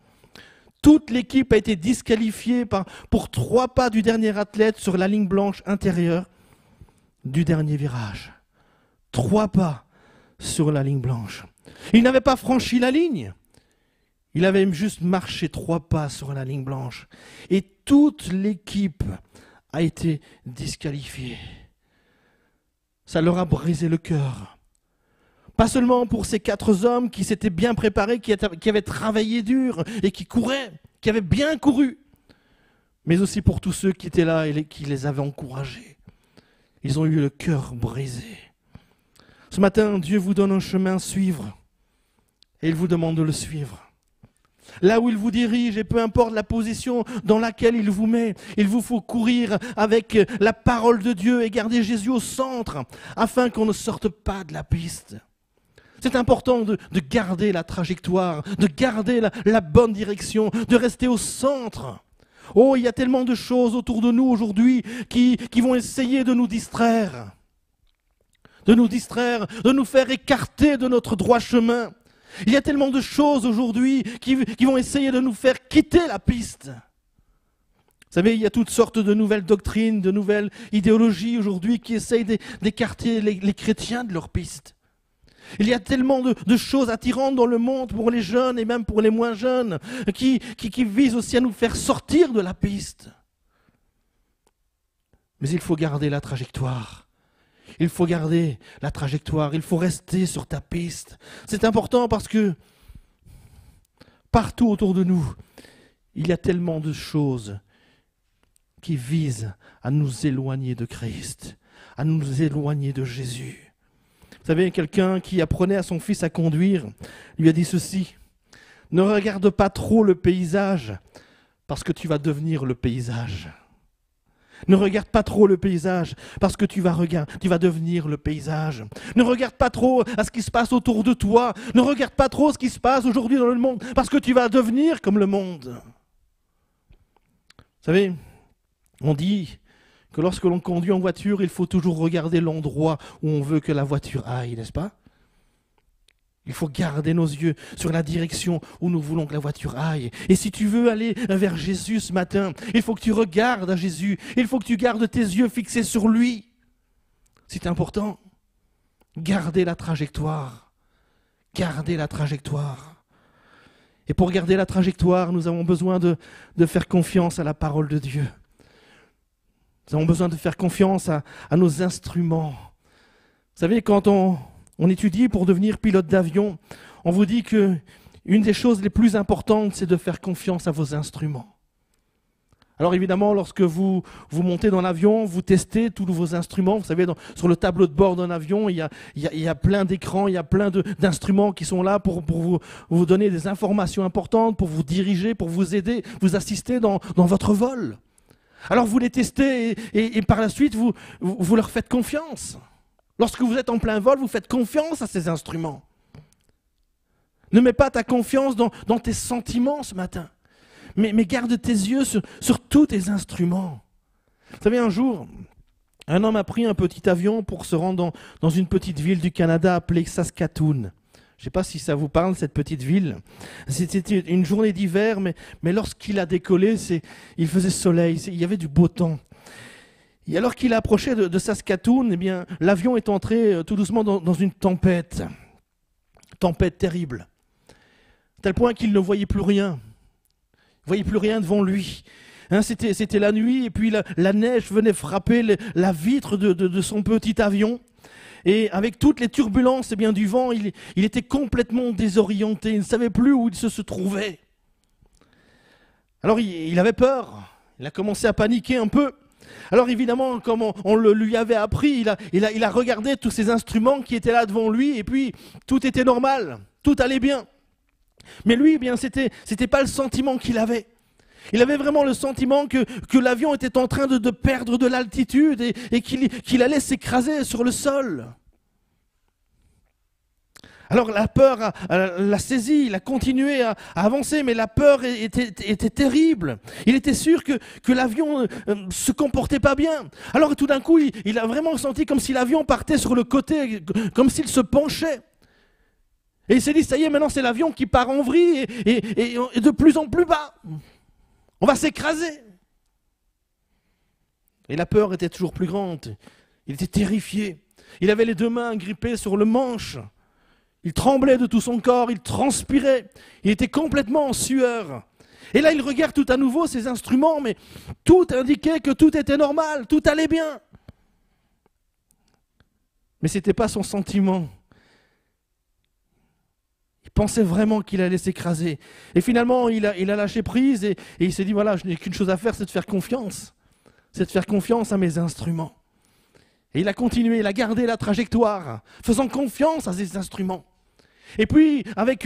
Toute l'équipe a été disqualifiée pour 3 pas du dernier athlète sur la ligne blanche intérieure du dernier virage. 3 pas sur la ligne blanche. Il n'avait pas franchi la ligne. Il avait juste marché 3 pas sur la ligne blanche. Et toute l'équipe a été disqualifiée. Ça leur a brisé le cœur. Pas seulement pour ces 4 hommes qui s'étaient bien préparés, qui avaient travaillé dur et qui couraient, qui avaient bien couru, mais aussi pour tous ceux qui étaient là et qui les avaient encouragés. Ils ont eu le cœur brisé. Ce matin, Dieu vous donne un chemin à suivre et il vous demande de le suivre. Là où il vous dirige, et peu importe la position dans laquelle il vous met, il vous faut courir avec la parole de Dieu et garder Jésus au centre, afin qu'on ne sorte pas de la piste. C'est important de garder la trajectoire, de garder la bonne direction, de rester au centre. Oh, il y a tellement de choses autour de nous aujourd'hui qui vont essayer de nous distraire, de nous faire écarter de notre droit chemin. Il y a tellement de choses aujourd'hui qui vont essayer de nous faire quitter la piste. Vous savez, il y a toutes sortes de nouvelles doctrines, de nouvelles idéologies aujourd'hui qui essayent d'écarter les chrétiens de leur piste. Il y a tellement de choses attirantes dans le monde pour les jeunes et même pour les moins jeunes qui visent aussi à nous faire sortir de la piste. Mais il faut garder la trajectoire. Il faut garder la trajectoire. Il faut rester sur ta piste. C'est important parce que partout autour de nous, il y a tellement de choses qui visent à nous éloigner de Christ, à nous éloigner de Jésus. Vous savez, quelqu'un qui apprenait à son fils à conduire lui a dit ceci: ne regarde pas trop le paysage parce que tu vas devenir le paysage. Ne regarde pas trop le paysage parce que tu vas devenir le paysage. Ne regarde pas trop à ce qui se passe autour de toi. Ne regarde pas trop ce qui se passe aujourd'hui dans le monde parce que tu vas devenir comme le monde. Vous savez, on dit que lorsque l'on conduit en voiture, il faut toujours regarder l'endroit où on veut que la voiture aille, n'est-ce pas? Il faut garder nos yeux sur la direction où nous voulons que la voiture aille. Et si tu veux aller vers Jésus ce matin, il faut que tu regardes à Jésus. Il faut que tu gardes tes yeux fixés sur lui. C'est important. Gardez la trajectoire. Gardez la trajectoire. Et pour garder la trajectoire, nous avons besoin de faire confiance à la parole de Dieu. Nous avons besoin de faire confiance à nos instruments. Vous savez, quand on étudie pour devenir pilote d'avion, on vous dit que une des choses les plus importantes, c'est de faire confiance à vos instruments. Alors évidemment, lorsque vous montez dans l'avion, vous testez tous vos instruments. Vous savez, sur le tableau de bord d'un avion, il y a plein d'écrans, il y a plein d'instruments qui sont là pour vous donner des informations importantes, pour vous diriger, pour vous aider, vous assister dans votre vol. Alors vous les testez et par la suite, vous leur faites confiance. Lorsque vous êtes en plein vol, vous faites confiance à ces instruments. Ne mets pas ta confiance dans tes sentiments ce matin, mais garde tes yeux sur tous tes instruments. Vous savez, un jour, un homme a pris un petit avion pour se rendre dans une petite ville du Canada appelée Saskatoon. Je ne sais pas si ça vous parle, cette petite ville. C'était une journée d'hiver, mais lorsqu'il a décollé, il faisait soleil, il y avait du beau temps. Et alors qu'il approchait de Saskatoon, eh bien, l'avion est entré tout doucement dans une tempête. Tempête terrible. À tel point qu'il ne voyait plus rien. Il ne voyait plus rien devant lui. C'était la nuit, et puis la neige venait frapper la vitre de son petit avion. Et avec toutes les turbulences eh bien, du vent, il était complètement désorienté. Il ne savait plus où il se trouvait. Alors il avait peur. Il a commencé à paniquer un peu. Alors évidemment, comme on le lui avait appris, il a regardé tous ces instruments qui étaient là devant lui. Et puis, tout était normal. Tout allait bien. Mais lui, eh bien, c'était pas le sentiment qu'il avait. Il avait vraiment le sentiment que l'avion était en train de perdre de l'altitude et qu'il allait s'écraser sur le sol. Alors la peur l'a saisi, il a continué à avancer, mais la peur était terrible. Il était sûr que l'avion se comportait pas bien. Alors tout d'un coup, il a vraiment senti comme si l'avion partait sur le côté, comme s'il se penchait. Et il s'est dit, ça y est, maintenant c'est l'avion qui part en vrille et de plus en plus bas. On va s'écraser. Et la peur était toujours plus grande. Il était terrifié. Il avait les deux mains grippées sur le manche. Il tremblait de tout son corps, il transpirait, il était complètement en sueur. Et là, il regarde tout à nouveau ses instruments, mais tout indiquait que tout était normal, tout allait bien. Mais ce n'était pas son sentiment. Il pensait vraiment qu'il allait s'écraser. Et finalement, il a lâché prise et il s'est dit, voilà, je n'ai qu'une chose à faire, c'est de faire confiance. C'est de faire confiance à mes instruments. Et il a continué, il a gardé la trajectoire, faisant confiance à ses instruments. Et puis, avec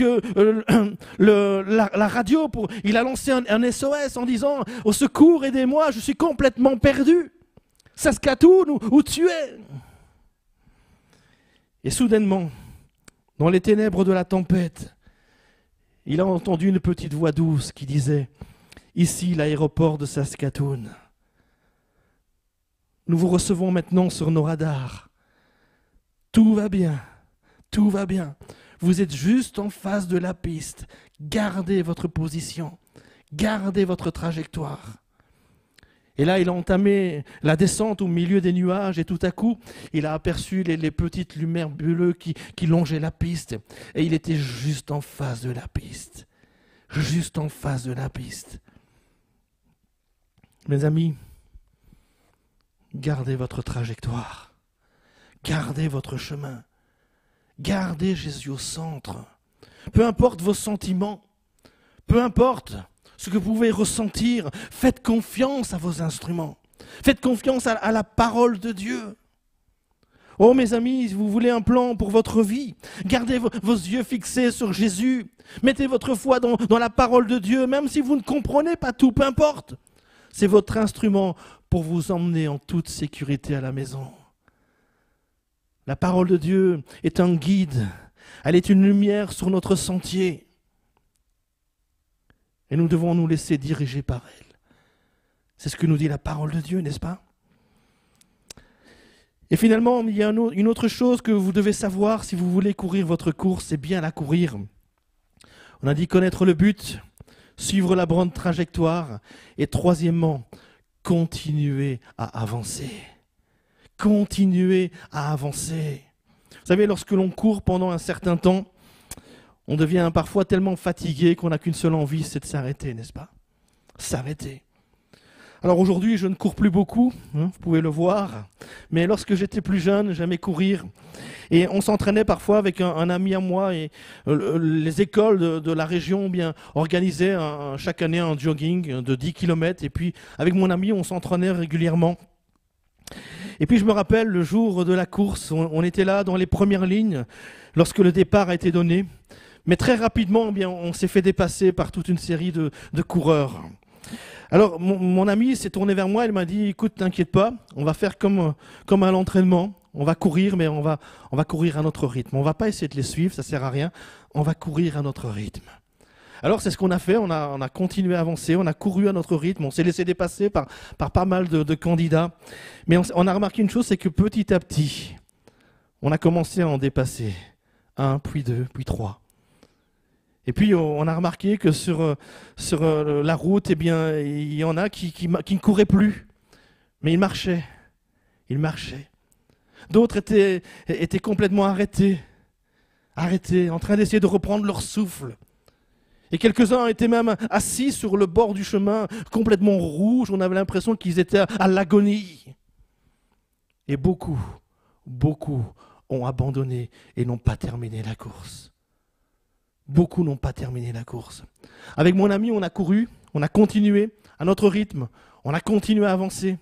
la radio, il a lancé un SOS en disant « Au secours, aidez-moi, je suis complètement perdu. Saskatoon, où tu es ?» Et soudainement, dans les ténèbres de la tempête, il a entendu une petite voix douce qui disait « Ici, l'aéroport de Saskatoon. Nous vous recevons maintenant sur nos radars. Tout va bien, tout va bien. Vous êtes juste en face de la piste. Gardez votre position, gardez votre trajectoire. » Et là, il a entamé la descente au milieu des nuages et tout à coup, il a aperçu les petites lumières bleues qui longeaient la piste. Et il était juste en face de la piste. Juste en face de la piste. Mes amis, gardez votre trajectoire. Gardez votre chemin. Gardez Jésus au centre. Peu importe vos sentiments, peu importe ce que vous pouvez ressentir, faites confiance à vos instruments. Faites confiance à la parole de Dieu. Oh mes amis, si vous voulez un plan pour votre vie, gardez vos yeux fixés sur Jésus. Mettez votre foi dans la parole de Dieu, même si vous ne comprenez pas tout, peu importe. C'est votre instrument pour vous emmener en toute sécurité à la maison. La parole de Dieu est un guide. Elle est une lumière sur notre sentier. Et nous devons nous laisser diriger par elle. C'est ce que nous dit la parole de Dieu, n'est-ce pas? Et finalement, il y a une autre chose que vous devez savoir si vous voulez courir votre course, c'est bien la courir. On a dit connaître le but, suivre la bonne trajectoire et troisièmement, continuer à avancer. Continuer à avancer. Vous savez, lorsque l'on court pendant un certain temps, on devient parfois tellement fatigué qu'on n'a qu'une seule envie, c'est de s'arrêter, n'est-ce pas? S'arrêter. Alors aujourd'hui, je ne cours plus beaucoup, vous pouvez le voir, mais lorsque j'étais plus jeune, j'aimais courir. Et on s'entraînait parfois avec un ami à moi, et les écoles de la région bien organisaient chaque année un jogging de 10 km, et puis avec mon ami, on s'entraînait régulièrement. Et puis je me rappelle, le jour de la course, on était là dans les premières lignes, lorsque le départ a été donné. Mais très rapidement, eh bien, on s'est fait dépasser par toute une série de coureurs. Alors mon ami s'est tourné vers moi, il m'a dit « Écoute, t'inquiète pas, on va faire comme à l'entraînement, on va courir, mais on va courir à notre rythme. On va pas essayer de les suivre, ça sert à rien, on va courir à notre rythme. » Alors c'est ce qu'on a fait, on a continué à avancer, on a couru à notre rythme, on s'est laissé dépasser par pas mal de candidats. Mais on a remarqué une chose, c'est que petit à petit, on a commencé à en dépasser. 1, puis 2, puis 3. Et puis on a remarqué que sur la route, eh bien, il y en a qui ne couraient plus, mais ils marchaient. D'autres étaient complètement arrêtés, en train d'essayer de reprendre leur souffle. Et quelques-uns étaient même assis sur le bord du chemin, complètement rouges. On avait l'impression qu'ils étaient à l'agonie. Et beaucoup ont abandonné et n'ont pas terminé la course. Beaucoup n'ont pas terminé la course. Avec mon ami, on a couru, on a continué à notre rythme, on a continué à avancer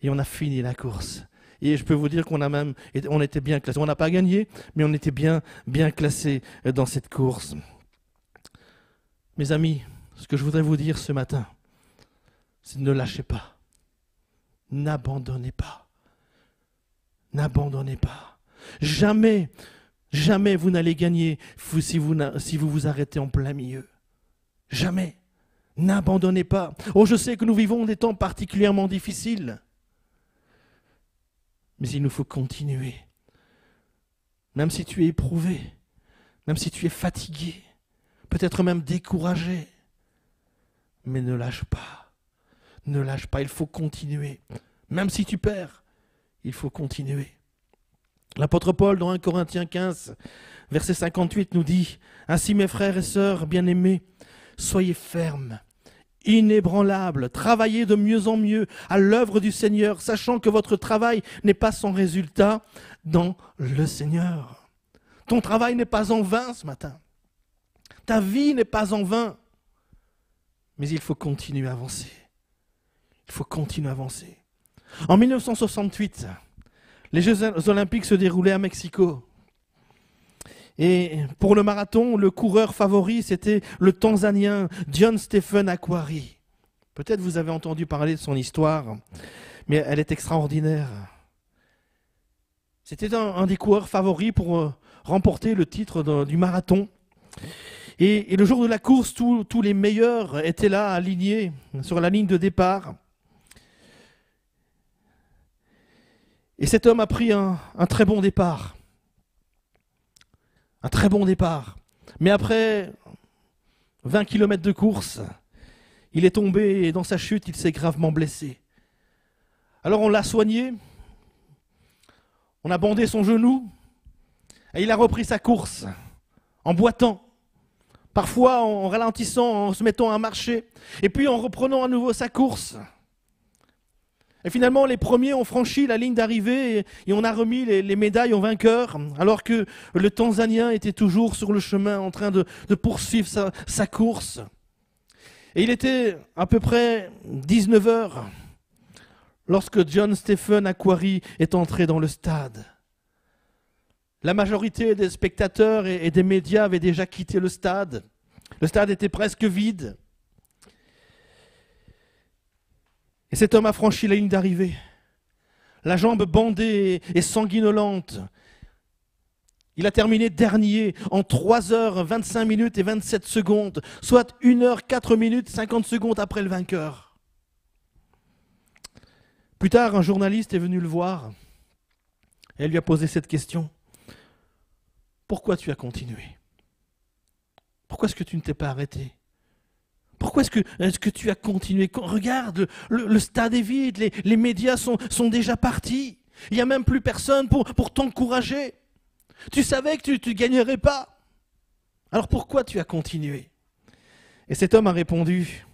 et on a fini la course. Et je peux vous dire on était bien classés. On n'a pas gagné, mais on était bien classés dans cette course. Mes amis, ce que je voudrais vous dire ce matin, c'est ne lâchez pas. N'abandonnez pas. N'abandonnez pas. Jamais, jamais vous n'allez gagner si vous vous arrêtez en plein milieu. Jamais. N'abandonnez pas. Oh, je sais que nous vivons des temps particulièrement difficiles. Mais il nous faut continuer. Même si tu es éprouvé, même si tu es fatigué, peut-être même découragé. Mais ne lâche pas. Ne lâche pas, il faut continuer. Même si tu perds, il faut continuer. L'apôtre Paul, dans 1 Corinthiens 15, verset 58, nous dit « Ainsi, mes frères et sœurs bien-aimés, soyez fermes, inébranlables, travaillez de mieux en mieux à l'œuvre du Seigneur, sachant que votre travail n'est pas sans résultat dans le Seigneur. » Ton travail n'est pas en vain ce matin. Ta vie n'est pas en vain. Mais il faut continuer à avancer. Il faut continuer à avancer. En 1968, les Jeux Olympiques se déroulaient à Mexico. Et pour le marathon, le coureur favori, c'était le Tanzanien John Stephen Akwari. Peut-être vous avez entendu parler de son histoire, mais elle est extraordinaire. C'était un des coureurs favoris pour remporter le titre du marathon. Et le jour de la course, tous les meilleurs étaient là, alignés sur la ligne de départ. Et cet homme a pris un très bon départ. Un très bon départ. Mais après 20 km de course, il est tombé et dans sa chute, il s'est gravement blessé. Alors on l'a soigné, on a bandé son genou et il a repris sa course en boitant. Parfois en ralentissant, en se mettant à marcher, et puis en reprenant à nouveau sa course. Et finalement, les premiers ont franchi la ligne d'arrivée et on a remis les médailles aux vainqueurs, alors que le Tanzanien était toujours sur le chemin en train de poursuivre sa course. Et il était à peu près 19 heures lorsque John Stephen Akwari est entré dans le stade. La majorité des spectateurs et des médias avaient déjà quitté le stade. Le stade était presque vide. Et cet homme a franchi la ligne d'arrivée. La jambe bandée et sanguinolente. Il a terminé dernier en 3h25 minutes et 27 secondes, soit 1h04 minutes 50 secondes après le vainqueur. Plus tard, un journaliste est venu le voir et lui a posé cette question. Pourquoi tu as continué? Pourquoi est-ce que tu ne t'es pas arrêté? Pourquoi est-ce que tu as continué? Regarde, le stade est vide, les médias sont déjà partis. Il n'y a même plus personne pour t'encourager. Tu savais que tu ne gagnerais pas. Alors pourquoi tu as continué? Et cet homme a répondu,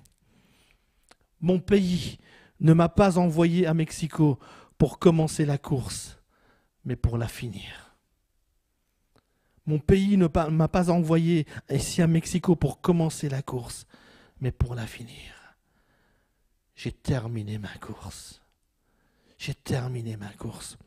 mon pays ne m'a pas envoyé à Mexico pour commencer la course, mais pour la finir. Mon pays ne m'a pas envoyé ici à Mexico pour commencer la course, mais pour la finir. J'ai terminé ma course. J'ai terminé ma course.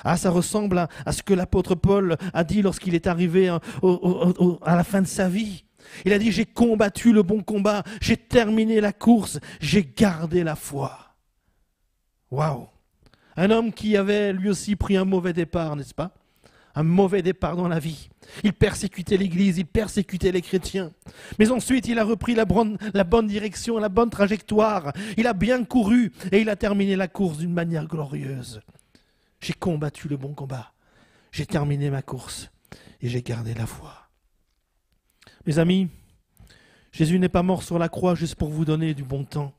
Ah, ça ressemble à ce que l'apôtre Paul a dit lorsqu'il est arrivé à la fin de sa vie. Il a dit, j'ai combattu le bon combat, j'ai terminé la course, j'ai gardé la foi. Waouh! Un homme qui avait lui aussi pris un mauvais départ, n'est-ce pas? Un mauvais départ dans la vie. Il persécutait l'Église, il persécutait les chrétiens. Mais ensuite, il a repris la bonne direction, la bonne trajectoire. Il a bien couru et il a terminé la course d'une manière glorieuse. J'ai combattu le bon combat. J'ai terminé ma course et j'ai gardé la foi. Mes amis, Jésus n'est pas mort sur la croix juste pour vous donner du bon temps.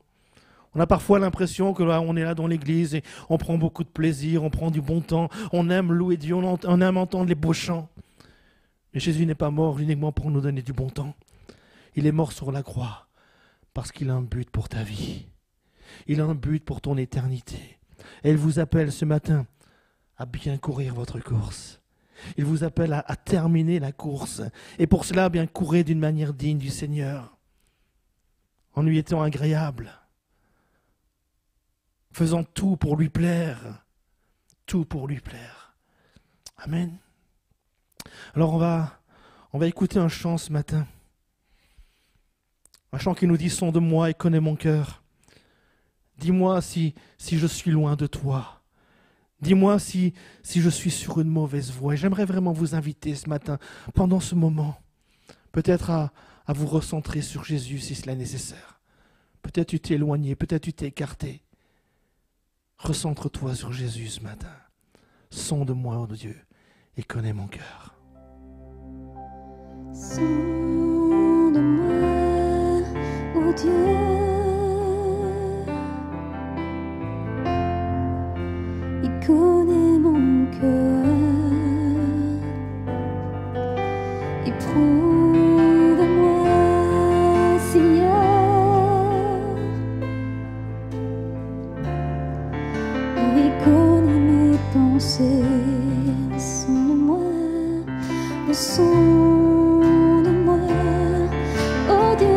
On a parfois l'impression que là, on est là dans l'église et on prend beaucoup de plaisir, on prend du bon temps, on aime louer Dieu, on aime entendre les beaux chants. Mais Jésus n'est pas mort uniquement pour nous donner du bon temps. Il est mort sur la croix parce qu'il a un but pour ta vie. Il a un but pour ton éternité. Et il vous appelle ce matin à bien courir votre course. Il vous appelle à terminer la course. Et pour cela, bien courir d'une manière digne du Seigneur. En lui étant agréable. Faisant tout pour lui plaire. Tout pour lui plaire. Amen. Alors on va écouter un chant ce matin. Un chant qui nous dit « Sonde-moi et connais mon cœur. Dis-moi si je suis loin de toi. Dis-moi si je suis sur une mauvaise voie. Et j'aimerais vraiment vous inviter ce matin, pendant ce moment, peut-être à vous recentrer sur Jésus si cela est nécessaire. Peut-être tu t'es éloigné, peut-être tu t'es écarté. Recentre-toi sur Jésus ce matin. Sonde-moi, oh Dieu, et connais mon cœur. Sonde-moi, oh Dieu. Il connaît mon cœur. Éprouve-moi, Seigneur. Il connaît mes pensées. Sonde-moi, oh sonde-moi, oh Dieu.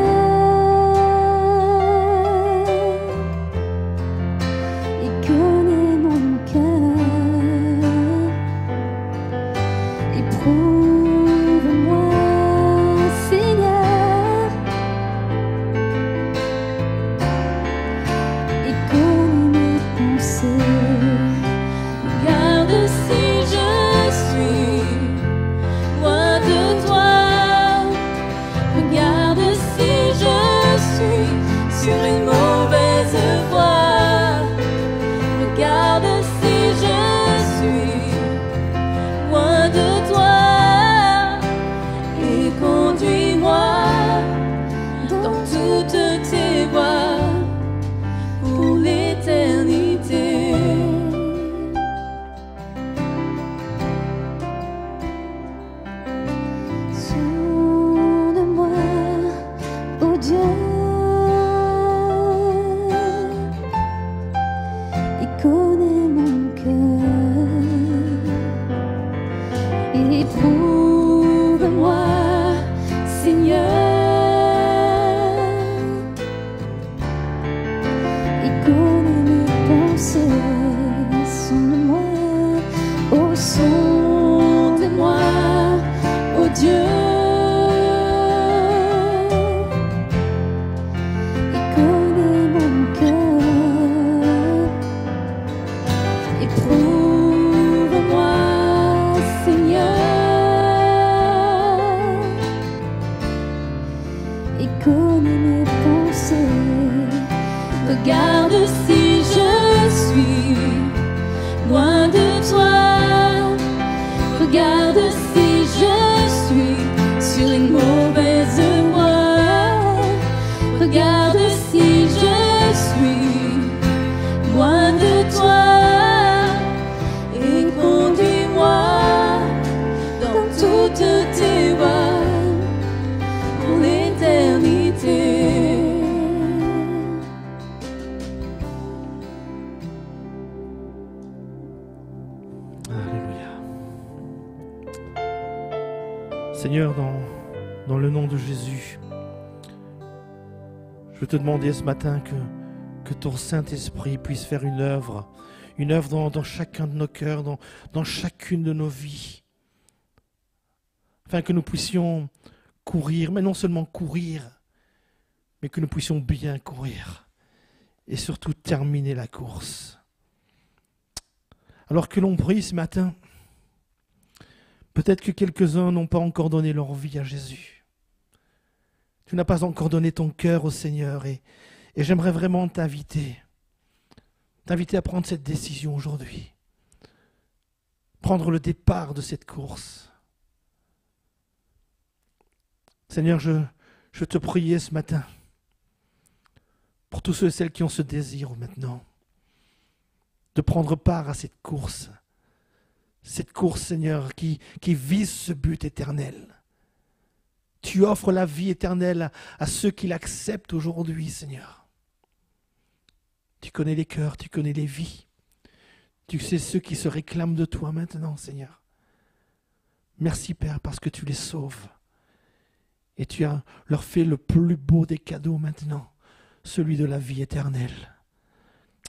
Il connaît mon cœur. Éprouve-moi, Seigneur. Il connaît mes pensées. Regarde si je suis loin de toi. Regarde si je suis sur une mauvaise voie. Regarde si je suis loin de toi. Et conduis-moi dans toutes tes voies pour l'éternité. Sonde-moi, oh Dieu. Il connaît mon cœur. Éprouve-moi, Seigneur. Il connaît mes pensées. Sonde-moi, oh sonde-moi, oh Dieu. Il connaît mon cœur. Éprouve-moi, Seigneur. Il connaît mes pensées. Regarde si je suis loin de toi. Regarde si je suis sur une mauvaise voie. Regarde si je suis loin de toi. Et conduis-moi dans toutes tes voies pour l'éternité. Alléluia. Seigneur, dans le nom de Jésus, je veux te demander ce matin que ton Saint-Esprit puisse faire une œuvre dans chacun de nos cœurs, dans chacune de nos vies, afin que nous puissions courir, mais non seulement courir, mais que nous puissions bien courir et surtout terminer la course. Alors que l'on prie ce matin, peut-être que quelques-uns n'ont pas encore donné leur vie à Jésus. Tu n'as pas encore donné ton cœur au Seigneur et j'aimerais vraiment t'inviter à prendre cette décision aujourd'hui. Prendre le départ de cette course. Seigneur, je te priais ce matin pour tous ceux et celles qui ont ce désir maintenant de prendre part à cette course. Cette course, Seigneur, qui vise ce but éternel. Tu offres la vie éternelle à ceux qui l'acceptent aujourd'hui, Seigneur. Tu connais les cœurs, tu connais les vies. Tu sais ceux qui se réclament de toi maintenant, Seigneur. Merci, Père, parce que tu les sauves. Et tu as leur fait le plus beau des cadeaux maintenant, celui de la vie éternelle.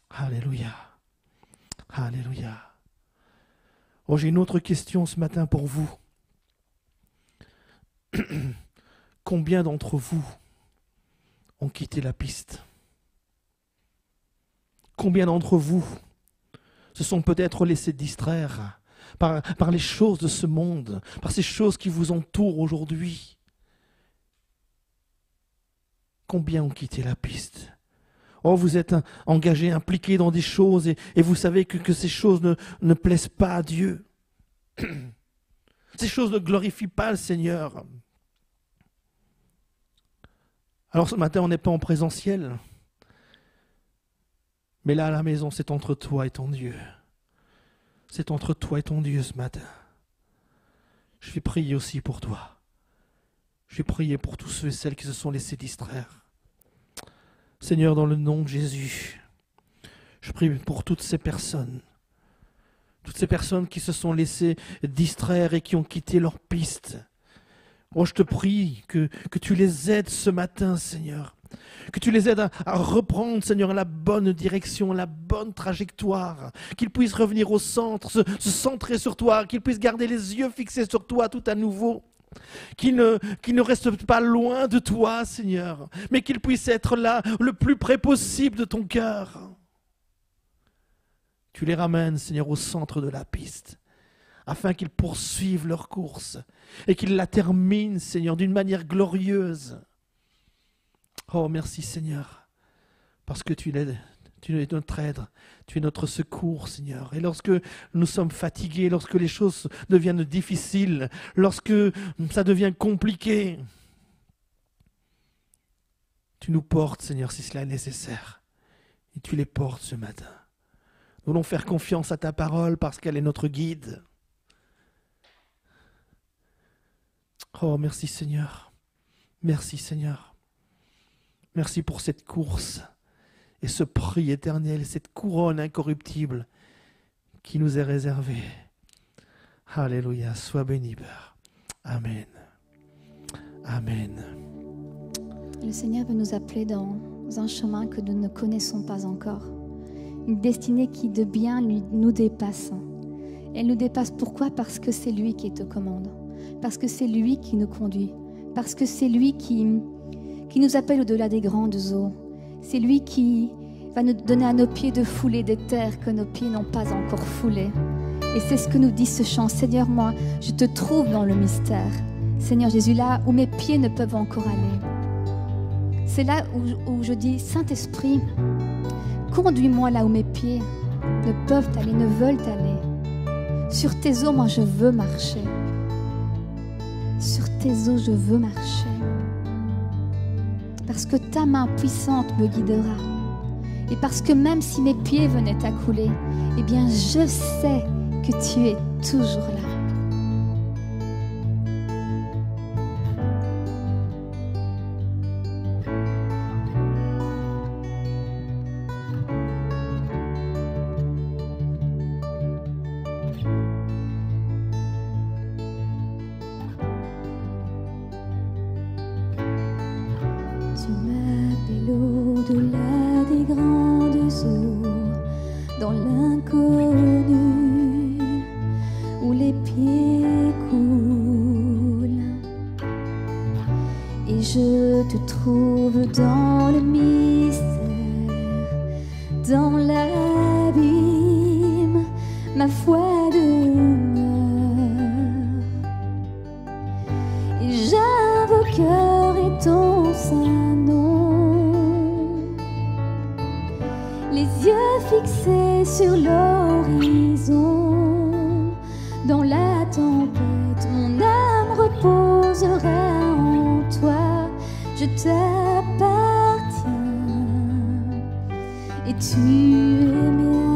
Alléluia. Alléluia. Oh, j'ai une autre question ce matin pour vous. Combien d'entre vous ont quitté la piste? Combien d'entre vous se sont peut-être laissés distraire par les choses de ce monde, par ces choses qui vous entourent aujourd'hui? Combien ont quitté la piste? Oh, vous êtes engagés, impliqués dans des choses et vous savez que ces choses ne plaisent pas à Dieu. Ces choses ne glorifient pas le Seigneur. Alors ce matin, on n'est pas en présentiel. Mais là, à la maison, c'est entre toi et ton Dieu. C'est entre toi et ton Dieu ce matin. Je vais prier aussi pour toi. Je vais prier pour tous ceux et celles qui se sont laissés distraire. Seigneur, dans le nom de Jésus, je prie pour toutes ces personnes qui se sont laissées distraire et qui ont quitté leur piste. Oh, je te prie que tu les aides ce matin, Seigneur. Que tu les aides à reprendre, Seigneur, la bonne direction, la bonne trajectoire. Qu'ils puissent revenir au centre, se centrer sur toi, qu'ils puissent garder les yeux fixés sur toi tout à nouveau. Qu'ils ne restent pas loin de toi, Seigneur, mais qu'ils puissent être là le plus près possible de ton cœur. Tu les ramènes, Seigneur, au centre de la piste, afin qu'ils poursuivent leur course et qu'ils la terminent, Seigneur, d'une manière glorieuse. Oh, merci, Seigneur, parce que tu es notre aide, tu es notre secours, Seigneur. Et lorsque nous sommes fatigués, lorsque les choses deviennent difficiles, lorsque ça devient compliqué, tu nous portes, Seigneur, si cela est nécessaire. Et tu les portes ce matin. Nous voulons faire confiance à ta parole parce qu'elle est notre guide. Oh, merci, Seigneur. Merci, Seigneur. Merci pour cette course. Et ce prix éternel, cette couronne incorruptible qui nous est réservée. Alléluia, sois béni, Père. Amen. Amen. Le Seigneur veut nous appeler dans un chemin que nous ne connaissons pas encore. Une destinée qui de bien nous dépasse. Elle nous dépasse pourquoi? Parce que c'est lui qui te commande. Parce que c'est lui qui nous conduit. Parce que c'est lui qui nous appelle au-delà des grandes eaux. C'est lui qui va nous donner à nos pieds de fouler des terres que nos pieds n'ont pas encore foulées. Et c'est ce que nous dit ce chant. Seigneur, moi, je te trouve dans le mystère. Seigneur Jésus, là où mes pieds ne peuvent encore aller. C'est là où je dis, Saint-Esprit, conduis-moi là où mes pieds ne peuvent aller, ne veulent aller. Sur tes eaux, moi, je veux marcher. Sur tes eaux, je veux marcher. Parce que ta main puissante me guidera. Et parce que même si mes pieds venaient à couler, eh bien je sais que tu es toujours là. Tu m'appelles au-delà des grandes eaux, dans l'inconnu, où les pieds coulent. Et je te trouve dans le mystère, dans l'abîme, ma foi demeure. Et j'invoquerai ton saint nom, les yeux fixés sur l'horizon. Dans la tempête, mon âme reposera en toi. Je t'appartiens et tu es mien.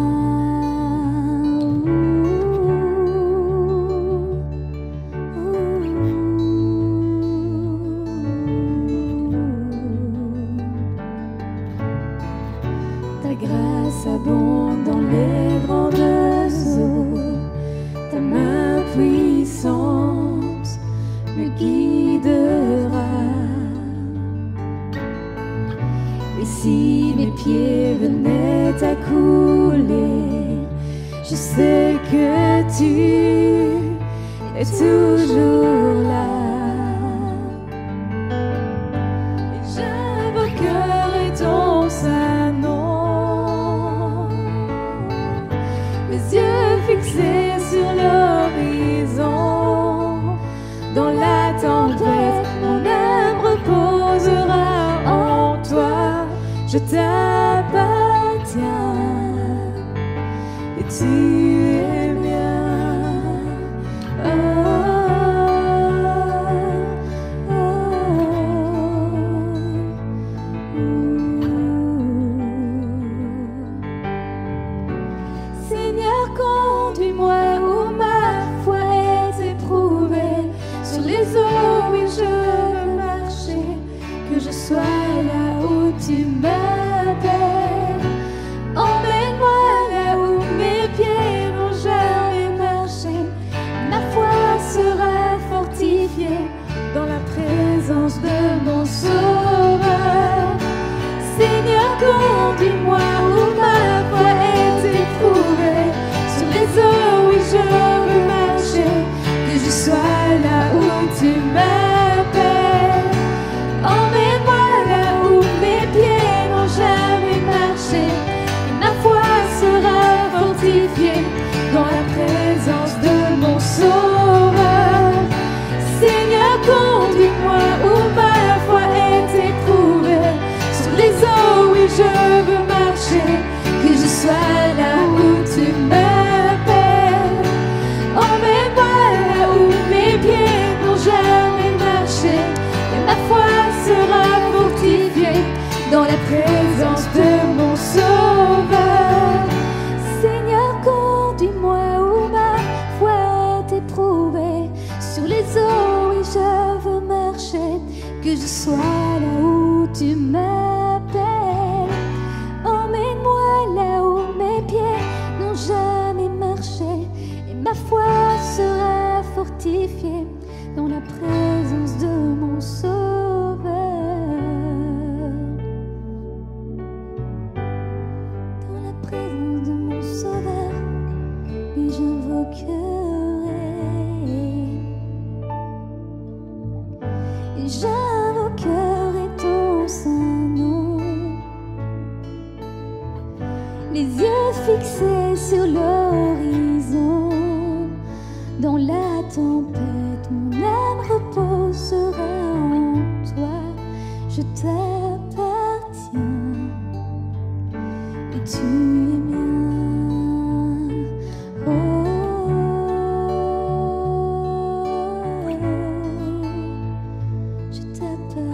Ta grâce abonde dans les grandes eaux, ta main puissante me guidera. Et si mes pieds venaient à couler, je sais que tu es toujours là. Et j'invoquerai ton saint nom, t'appartiens et tu es mien. Seigneur, conduis-moi où ma foi est éprouvée. Sur les eaux, oui, je veux marcher. Que je sois là où tu m'appelles. Emmène-moi là où mes pieds n'ont jamais marché. Ma foi sera fortifiée dans la présence de mon Sauveur. Seigneur, conduis-moi où ma foi est éprouvée. Sur les eaux, oui, je veux marcher. Que je sois là où tu m'appelles. Emmène-moi là où mes pieds n'ont jamais marché. Et ma foi sera fortifiée dans la présence de mon Sauveur. Seigneur, conduis-moi où ma foi est éprouvée. Sur les eaux, oui, je veux marcher. Que je sois là où tu m'appelles. Emmène-moi là où mes pieds n'ont jamais marché. Et ma foi sera fortifiée dans la présence de mon Sauveur. Seigneur, conduis-moi où ma foi est éprouvée. Sur les eaux, oui, je veux marcher. Que je sois là où tu m'appelles. Emmène-moi là où mes pieds n'ont jamais marché. Et ma foi sera fortifiée dans la présence de mon Sauveur. Dans la présence de mon Sauveur, oui, j'invoquerai. Et j'invoquerai ton saint nom. Les yeux fixés sur l'horizon. Dans la tempête, mon âme reposera en toi. Je t'appartiens et tu es mien. Je t'appartiens.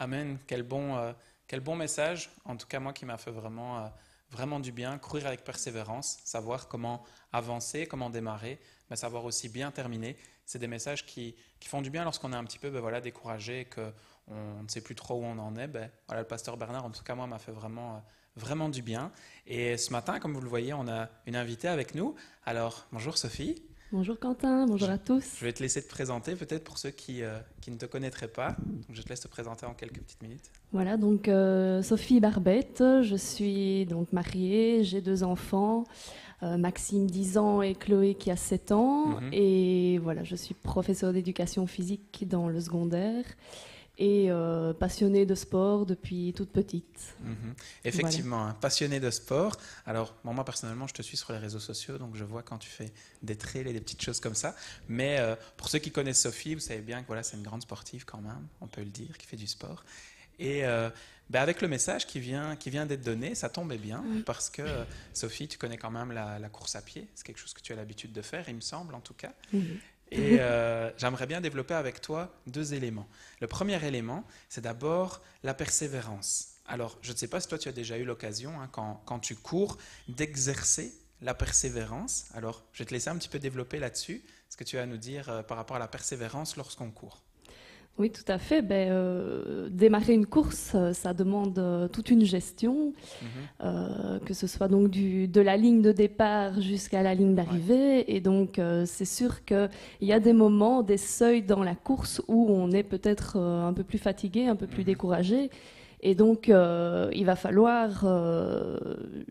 Amen, quel bon message, en tout cas moi qui m'a fait vraiment du bien, courir avec persévérance, savoir comment avancer, comment démarrer, mais savoir aussi bien terminer. C'est des messages qui font du bien lorsqu'on est un petit peu découragé, qu'on ne sait plus trop où on en est. Voilà, le pasteur Bernard, en tout cas moi, m'a fait vraiment du bien. Et ce matin, comme vous le voyez, on a une invitée avec nous. Alors, bonjour Sophie. Bonjour Quentin, bonjour à tous. Je vais te laisser te présenter peut-être pour ceux qui ne te connaîtraient pas. Donc, je te laisse te présenter en quelques petites minutes. Voilà, donc Sophie Barbette, je suis donc mariée, j'ai 2 enfants, Maxime 10 ans et Chloé qui a 7 ans. Et voilà, je suis professeure d'éducation physique dans le secondaire et passionnée de sport depuis toute petite. Effectivement, voilà. Passionnée de sport. Alors, moi personnellement, je te suis sur les réseaux sociaux, donc je vois quand tu fais des trails et des petites choses comme ça. Mais pour ceux qui connaissent Sophie, vous savez bien que voilà, c'est une grande sportive quand même, on peut le dire, qui fait du sport. Et avec le message qui vient d'être donné, ça tombait bien, parce que Sophie, tu connais quand même la course à pied. C'est quelque chose que tu as l'habitude de faire, il me semble en tout cas. Et j'aimerais bien développer avec toi 2 éléments. Le premier élément, c'est d'abord la persévérance. Alors, je ne sais pas si toi tu as déjà eu l'occasion, quand tu cours, d'exercer la persévérance. Alors, je vais te laisser un petit peu développer là-dessus, ce que tu as à nous dire par rapport à la persévérance lorsqu'on court. Oui, tout à fait. Démarrer une course, ça demande toute une gestion, que ce soit donc de la ligne de départ jusqu'à la ligne d'arrivée. Ouais. Et donc, c'est sûr qu'il y a des moments, des seuils dans la course où on est peut-être un peu plus fatigué, un peu plus découragé. Et donc, il va falloir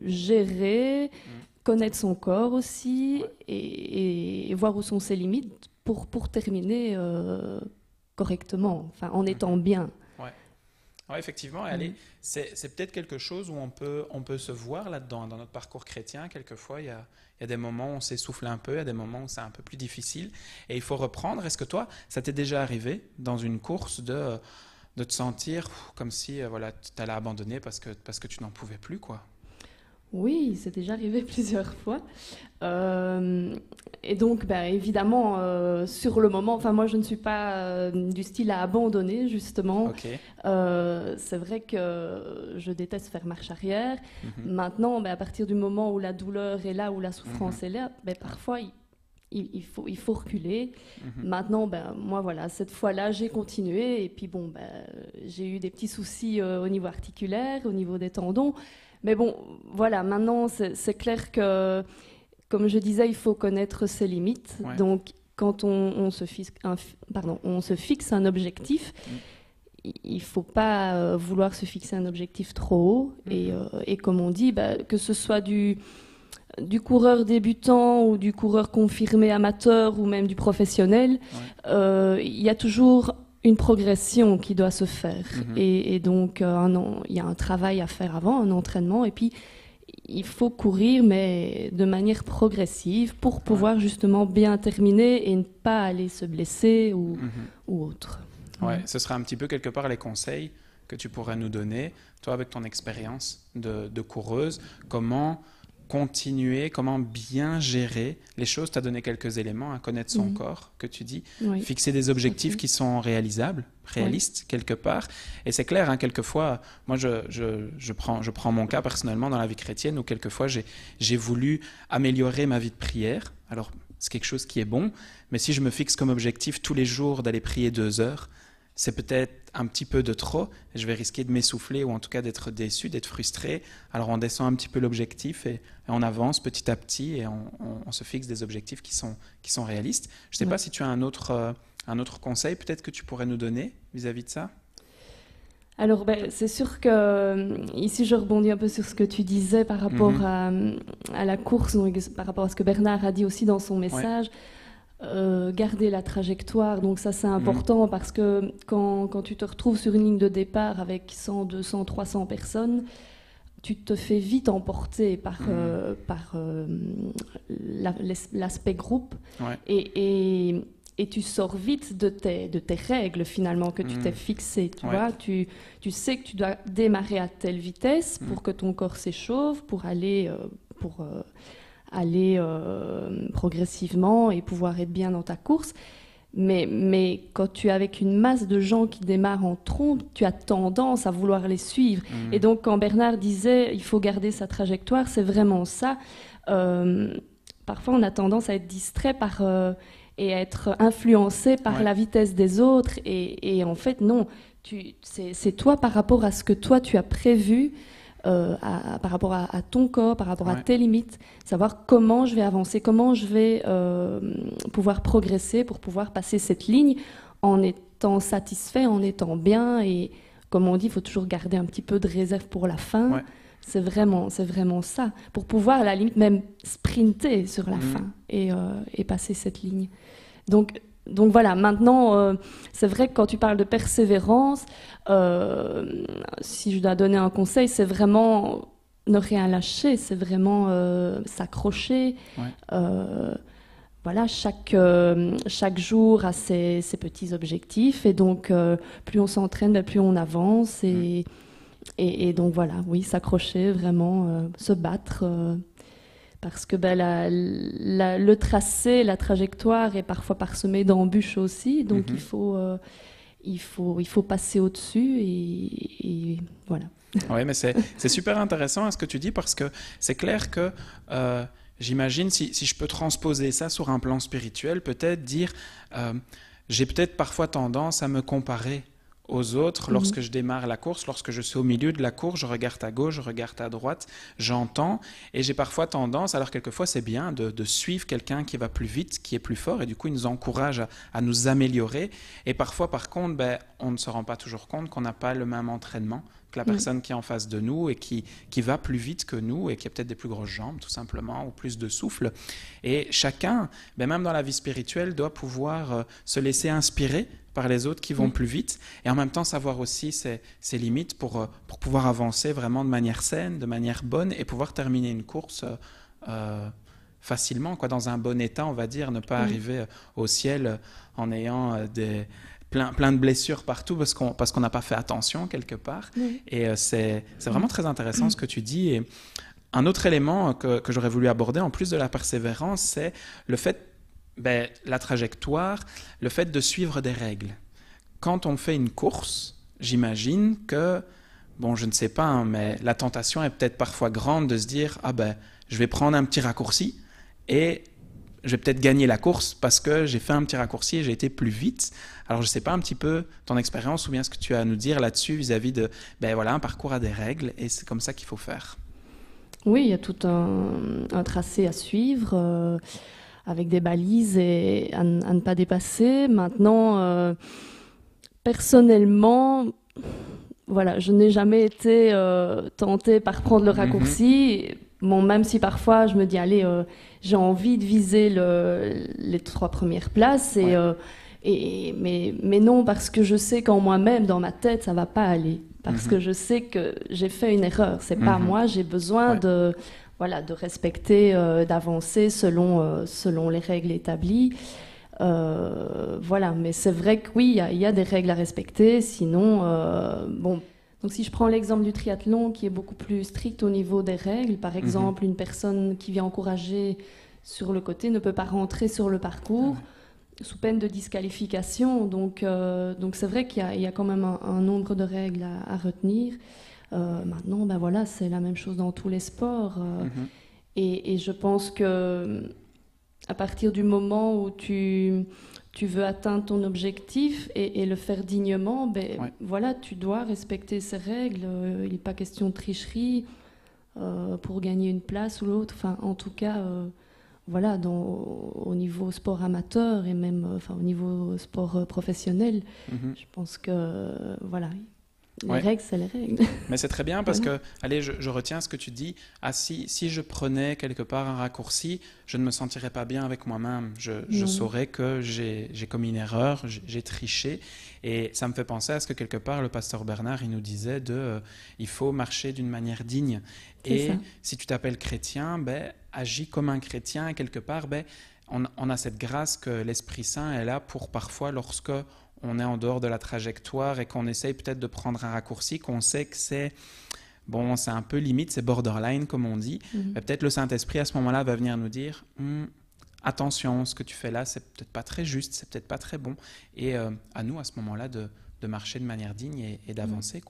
gérer, connaître son corps aussi et voir où sont ses limites pour terminer correctement, en étant bien. Ouais, effectivement, c'est peut-être quelque chose où on peut se voir là-dedans. Dans notre parcours chrétien, quelquefois, il y a des moments où on s'essouffle un peu, il y a des moments où c'est un peu plus difficile. Et il faut reprendre. Est-ce que toi, ça t'est déjà arrivé dans une course de te sentir comme si tu allais abandonner parce que tu n'en pouvais plus, quoi? Oui, c'est déjà arrivé plusieurs fois. Et donc, évidemment, sur le moment, enfin moi je ne suis pas du style à abandonner, justement. Okay. C'est vrai que je déteste faire marche arrière. Maintenant, à partir du moment où la douleur est là, où la souffrance est là, parfois il faut reculer. Maintenant, moi voilà, cette fois-là, j'ai continué. Et puis bon, j'ai eu des petits soucis au niveau articulaire, au niveau des tendons. Mais bon, voilà, maintenant, c'est clair que, comme je disais, il faut connaître ses limites. Ouais. Donc, quand on se fixe un objectif, il ne faut pas vouloir se fixer un objectif trop haut. Et comme on dit, que ce soit du coureur débutant ou du coureur confirmé amateur ou même du professionnel, il y a toujours une progression qui doit se faire. Et donc, il y a un travail à faire avant, un entraînement, et puis il faut courir, mais de manière progressive pour pouvoir justement bien terminer et ne pas aller se blesser ou autre. Ouais, ce serait un petit peu quelque part les conseils que tu pourrais nous donner, toi avec ton expérience de coureuse, comment continuer, comment bien gérer les choses. Tu as donné quelques éléments, à connaître son corps, que tu dis, fixer des objectifs qui sont réalisables, réalistes quelque part. Et c'est clair, hein, quelquefois, moi je prends mon cas personnellement dans la vie chrétienne où quelquefois j'ai voulu améliorer ma vie de prière. Alors c'est quelque chose qui est bon, mais si je me fixe comme objectif tous les jours d'aller prier 2 heures, c'est peut-être un petit peu de trop, et je vais risquer de m'essouffler ou en tout cas d'être déçu, d'être frustré. Alors on descend un petit peu l'objectif et on avance petit à petit et on se fixe des objectifs qui sont réalistes. Je ne sais pas si tu as un autre conseil peut-être que tu pourrais nous donner vis-à-vis de ça. Alors, c'est sûr que ici je rebondis un peu sur ce que tu disais par rapport à la course, donc, par rapport à ce que Bernard a dit aussi dans son message. Garder la trajectoire, donc ça c'est important parce que quand tu te retrouves sur une ligne de départ avec 100, 200, 300 personnes, tu te fais vite emporter par l'aspect groupe et tu sors vite de tes règles finalement que tu t'es fixées. Tu vois, tu sais que tu dois démarrer à telle vitesse pour que ton corps s'échauffe, pour aller progressivement et pouvoir être bien dans ta course. Mais quand tu es avec une masse de gens qui démarrent en trombe, tu as tendance à vouloir les suivre. Et donc, quand Bernard disait « il faut garder sa trajectoire », c'est vraiment ça. Parfois, on a tendance à être distrait et à être influencé par la vitesse des autres. Et en fait, non. C'est toi par rapport à ce que toi, tu as prévu, par rapport à ton corps, par rapport à tes limites, savoir comment je vais avancer, comment je vais pouvoir progresser pour pouvoir passer cette ligne en étant satisfait, en étant bien. Et comme on dit, il faut toujours garder un petit peu de réserve pour la fin. C'est vraiment ça, pour pouvoir à la limite même sprinter sur la fin et passer cette ligne. Donc voilà, maintenant, c'est vrai que quand tu parles de persévérance, si je dois donner un conseil, c'est vraiment ne rien lâcher, c'est vraiment s'accrocher. Voilà, chaque jour a ses petits objectifs et donc plus on s'entraîne, plus on avance et donc voilà, oui, s'accrocher, vraiment se battre. Parce que le tracé, la trajectoire est parfois parsemée d'embûches aussi, donc il faut passer au-dessus et voilà. Oui, mais c'est super intéressant ce que tu dis parce que c'est clair que j'imagine, si je peux transposer ça sur un plan spirituel, peut-être dire j'ai peut-être parfois tendance à me comparer aux autres lorsque je démarre la course, lorsque je suis au milieu de la course, je regarde à gauche, je regarde à droite, j'entends et j'ai parfois tendance, alors quelquefois c'est bien de suivre quelqu'un qui va plus vite, qui est plus fort et du coup il nous encourage à nous améliorer et parfois par contre on ne se rend pas toujours compte qu'on n'a pas le même entraînement, que la personne qui est en face de nous et qui va plus vite que nous et qui a peut-être des plus grosses jambes, tout simplement, ou plus de souffle. Et chacun, même dans la vie spirituelle, doit pouvoir se laisser inspirer par les autres qui vont plus vite, et en même temps savoir aussi ses limites pour pouvoir avancer vraiment de manière saine, de manière bonne, et pouvoir terminer une course facilement, dans un bon état, on va dire, ne pas arriver au ciel en ayant plein de blessures partout parce qu'on n'a pas fait attention quelque part. Et c'est vraiment très intéressant ce que tu dis. Et un autre élément que j'aurais voulu aborder, en plus de la persévérance, c'est le fait la trajectoire, le fait de suivre des règles. Quand on fait une course, j'imagine que, je ne sais pas, mais la tentation est peut-être parfois grande de se dire je vais prendre un petit raccourci et je vais peut-être gagner la course parce que j'ai fait un petit raccourci et j'ai été plus vite. Alors je ne sais pas un petit peu ton expérience ou bien ce que tu as à nous dire là-dessus vis-à-vis de, un parcours a des règles et c'est comme ça qu'il faut faire. Oui, il y a tout un tracé à suivre. Avec des balises et à ne pas dépasser. Maintenant, personnellement, je n'ai jamais été tentée par prendre le raccourci. Même si parfois je me dis, allez, j'ai envie de viser les 3 premières places. Mais non, parce que je sais qu'en moi-même, dans ma tête, ça ne va pas aller. Parce que je sais que j'ai fait une erreur. Ce n'est pas moi, j'ai besoin de respecter, d'avancer selon les règles établies. Mais c'est vrai que oui, il y a des règles à respecter. Sinon, donc si je prends l'exemple du triathlon qui est beaucoup plus strict au niveau des règles, par exemple, une personne qui vient encourager sur le côté ne peut pas rentrer sur le parcours sous peine de disqualification. Donc c'est vrai qu'il y a quand même un nombre de règles à retenir. Maintenant, c'est la même chose dans tous les sports. Et je pense que à partir du moment où tu veux atteindre ton objectif et le faire dignement, tu dois respecter ces règles. Il n'est pas question de tricherie pour gagner une place ou l'autre. Enfin, en tout cas, au niveau sport amateur et même au niveau sport professionnel, je pense que les règles, c'est les règles. Mais c'est très bien parce que, allez, je retiens ce que tu dis. Si je prenais quelque part un raccourci, je ne me sentirais pas bien avec moi-même. Je saurais que j'ai commis une erreur, j'ai triché. Et ça me fait penser à ce que quelque part le pasteur Bernard il nous disait il faut marcher d'une manière digne. Et si tu t'appelles chrétien, agis comme un chrétien. Et quelque part, on a cette grâce que l'Esprit Saint est là pour parfois, lorsque on est en dehors de la trajectoire et qu'on essaye peut-être de prendre un raccourci, qu'on sait que c'est un peu limite, c'est borderline comme on dit. Peut-être le Saint-Esprit à ce moment-là va venir nous dire attention, ce que tu fais là, c'est peut-être pas très juste, c'est peut-être pas très bon. Et à nous à ce moment-là de marcher de manière digne et d'avancer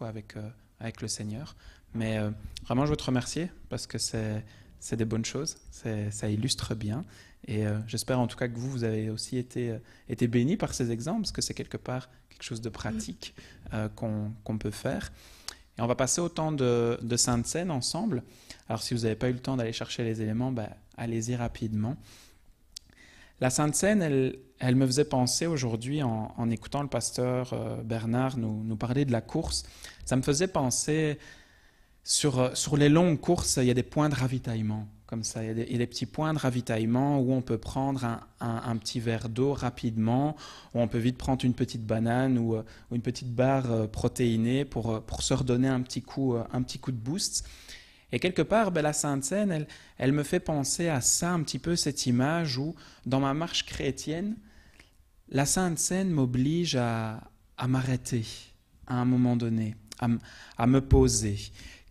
avec le Seigneur. Mais vraiment, je veux te remercier parce que c'est des bonnes choses, ça illustre bien. Et j'espère en tout cas que vous avez aussi été bénis par ces exemples, parce que c'est quelque part quelque chose de pratique qu'on peut faire. Et on va passer au temps de Sainte Seine ensemble. Alors si vous n'avez pas eu le temps d'aller chercher les éléments, allez-y rapidement. La Sainte Seine, elle me faisait penser aujourd'hui, en écoutant le pasteur Bernard nous parler de la course, ça me faisait penser sur les longues courses, il y a des points de ravitaillement. Comme ça, il y a des petits points de ravitaillement où on peut prendre un petit verre d'eau rapidement, où on peut vite prendre une petite banane ou une petite barre protéinée pour se redonner un petit coup de boost. Et quelque part, la Sainte Seine, elle me fait penser à ça un petit peu, cette image où, dans ma marche chrétienne, la Sainte Seine m'oblige à m'arrêter à un moment donné, à me poser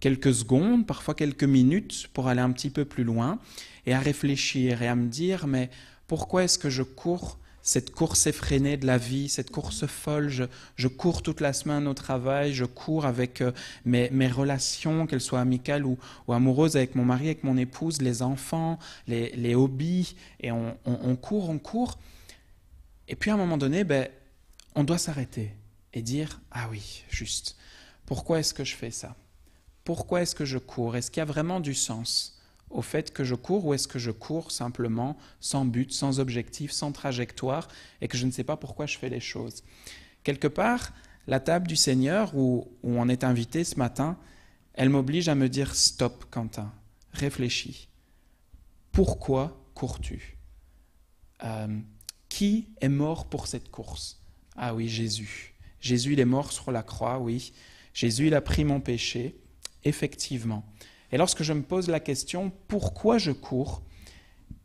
quelques secondes, parfois quelques minutes pour aller un petit peu plus loin et à réfléchir et à me dire mais pourquoi est-ce que je cours cette course effrénée de la vie, cette course folle, je cours toute la semaine au travail, je cours avec mes relations, qu'elles soient amicales ou amoureuses, avec mon mari, avec mon épouse, les enfants, les hobbies, et on court. Et puis à un moment donné, on doit s'arrêter et dire « Ah oui, juste, pourquoi est-ce que je fais ça ? Pourquoi est-ce que je cours ? Est-ce qu'il y a vraiment du sens au fait que je cours ou est-ce que je cours simplement sans but, sans objectif, sans trajectoire et que je ne sais pas pourquoi je fais les choses ?» Quelque part, la table du Seigneur où on est invité ce matin, elle m'oblige à me dire « Stop, Quentin, réfléchis. Pourquoi cours-tu ? Qui est mort pour cette course ? Ah oui, Jésus. Jésus, il est mort sur la croix, oui. Jésus, il a pris mon péché, effectivement. Et lorsque je me pose la question « Pourquoi je cours ?»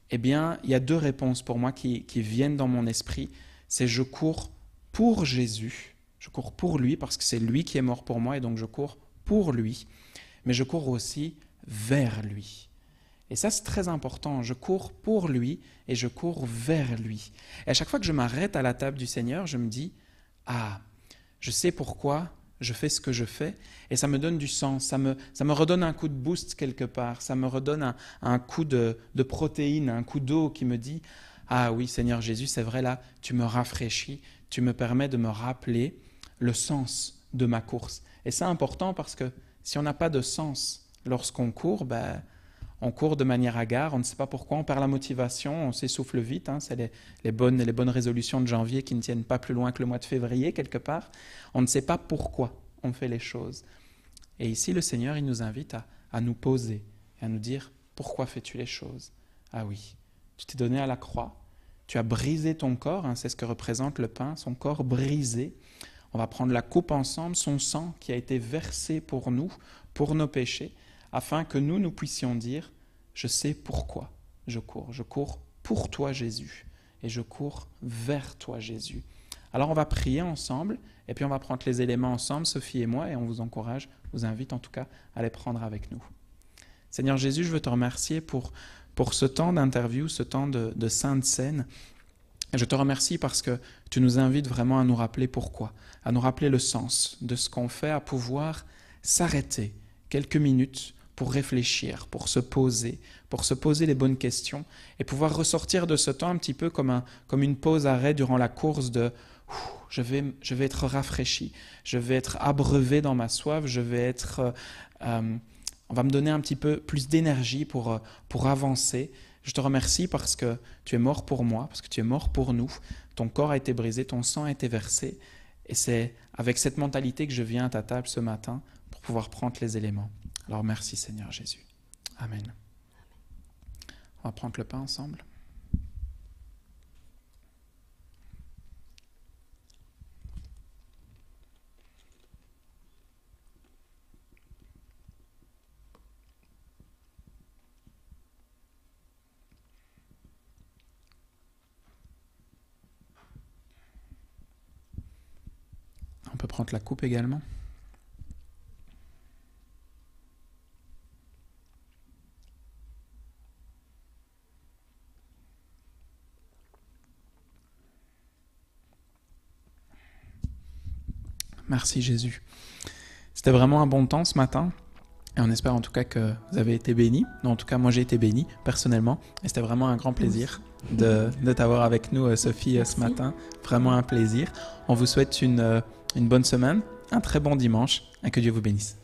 Eh bien, il y a deux réponses pour moi qui viennent dans mon esprit. C'est je cours pour Jésus, je cours pour lui parce que c'est lui qui est mort pour moi et donc je cours pour lui. Mais je cours aussi vers lui. Et ça, c'est très important. Je cours pour lui et je cours vers lui. Et à chaque fois que je m'arrête à la table du Seigneur, je me dis « Ah, je sais pourquoi je fais ce que je fais. » Et ça me donne du sens, ça me redonne un coup de boost quelque part, ça me redonne un coup de protéines, un coup d'eau qui me dit « Ah oui, Seigneur Jésus, c'est vrai, là, tu me rafraîchis, tu me permets de me rappeler le sens de ma course. » Et c'est important parce que si on n'a pas de sens lorsqu'on court, on court de manière hagard, on ne sait pas pourquoi, on perd la motivation, on s'essouffle vite. C'est les bonnes résolutions de janvier qui ne tiennent pas plus loin que le mois de février, quelque part. On ne sait pas pourquoi on fait les choses. Et ici, le Seigneur, il nous invite à nous poser, et à nous dire « Pourquoi fais-tu les choses ?» Ah oui, tu t'es donné à la croix, tu as brisé ton corps, c'est ce que représente le pain, son corps brisé. On va prendre la coupe ensemble, son sang qui a été versé pour nous, pour nos péchés, afin que nous puissions dire « Je sais pourquoi je cours pour toi Jésus, et je cours vers toi Jésus. » Alors on va prier ensemble, et puis on va prendre les éléments ensemble, Sophie et moi, et on vous encourage, vous invite en tout cas à les prendre avec nous. Seigneur Jésus, je veux te remercier pour ce temps d'interview, ce temps de sainte scène. Je te remercie parce que tu nous invites vraiment à nous rappeler pourquoi, à nous rappeler le sens de ce qu'on fait, à pouvoir s'arrêter quelques minutes pour réfléchir, pour se poser les bonnes questions et pouvoir ressortir de ce temps un petit peu comme une pause arrêt durant la course de « je vais être rafraîchi, je vais être abreuvé dans ma soif, on va me donner un petit peu plus d'énergie pour avancer. » Je te remercie parce que tu es mort pour moi, parce que tu es mort pour nous. Ton corps a été brisé, ton sang a été versé. Et c'est avec cette mentalité que je viens à ta table ce matin pour pouvoir prendre les éléments. Alors merci Seigneur Jésus. Amen. On va prendre le pain ensemble. On peut prendre la coupe également. Merci Jésus. C'était vraiment un bon temps ce matin. Et on espère en tout cas que vous avez été bénis. En tout cas, moi j'ai été béni personnellement. Et c'était vraiment un grand plaisir de t'avoir avec nous, Sophie, ce matin. Vraiment un plaisir. On vous souhaite une bonne semaine, un très bon dimanche et que Dieu vous bénisse.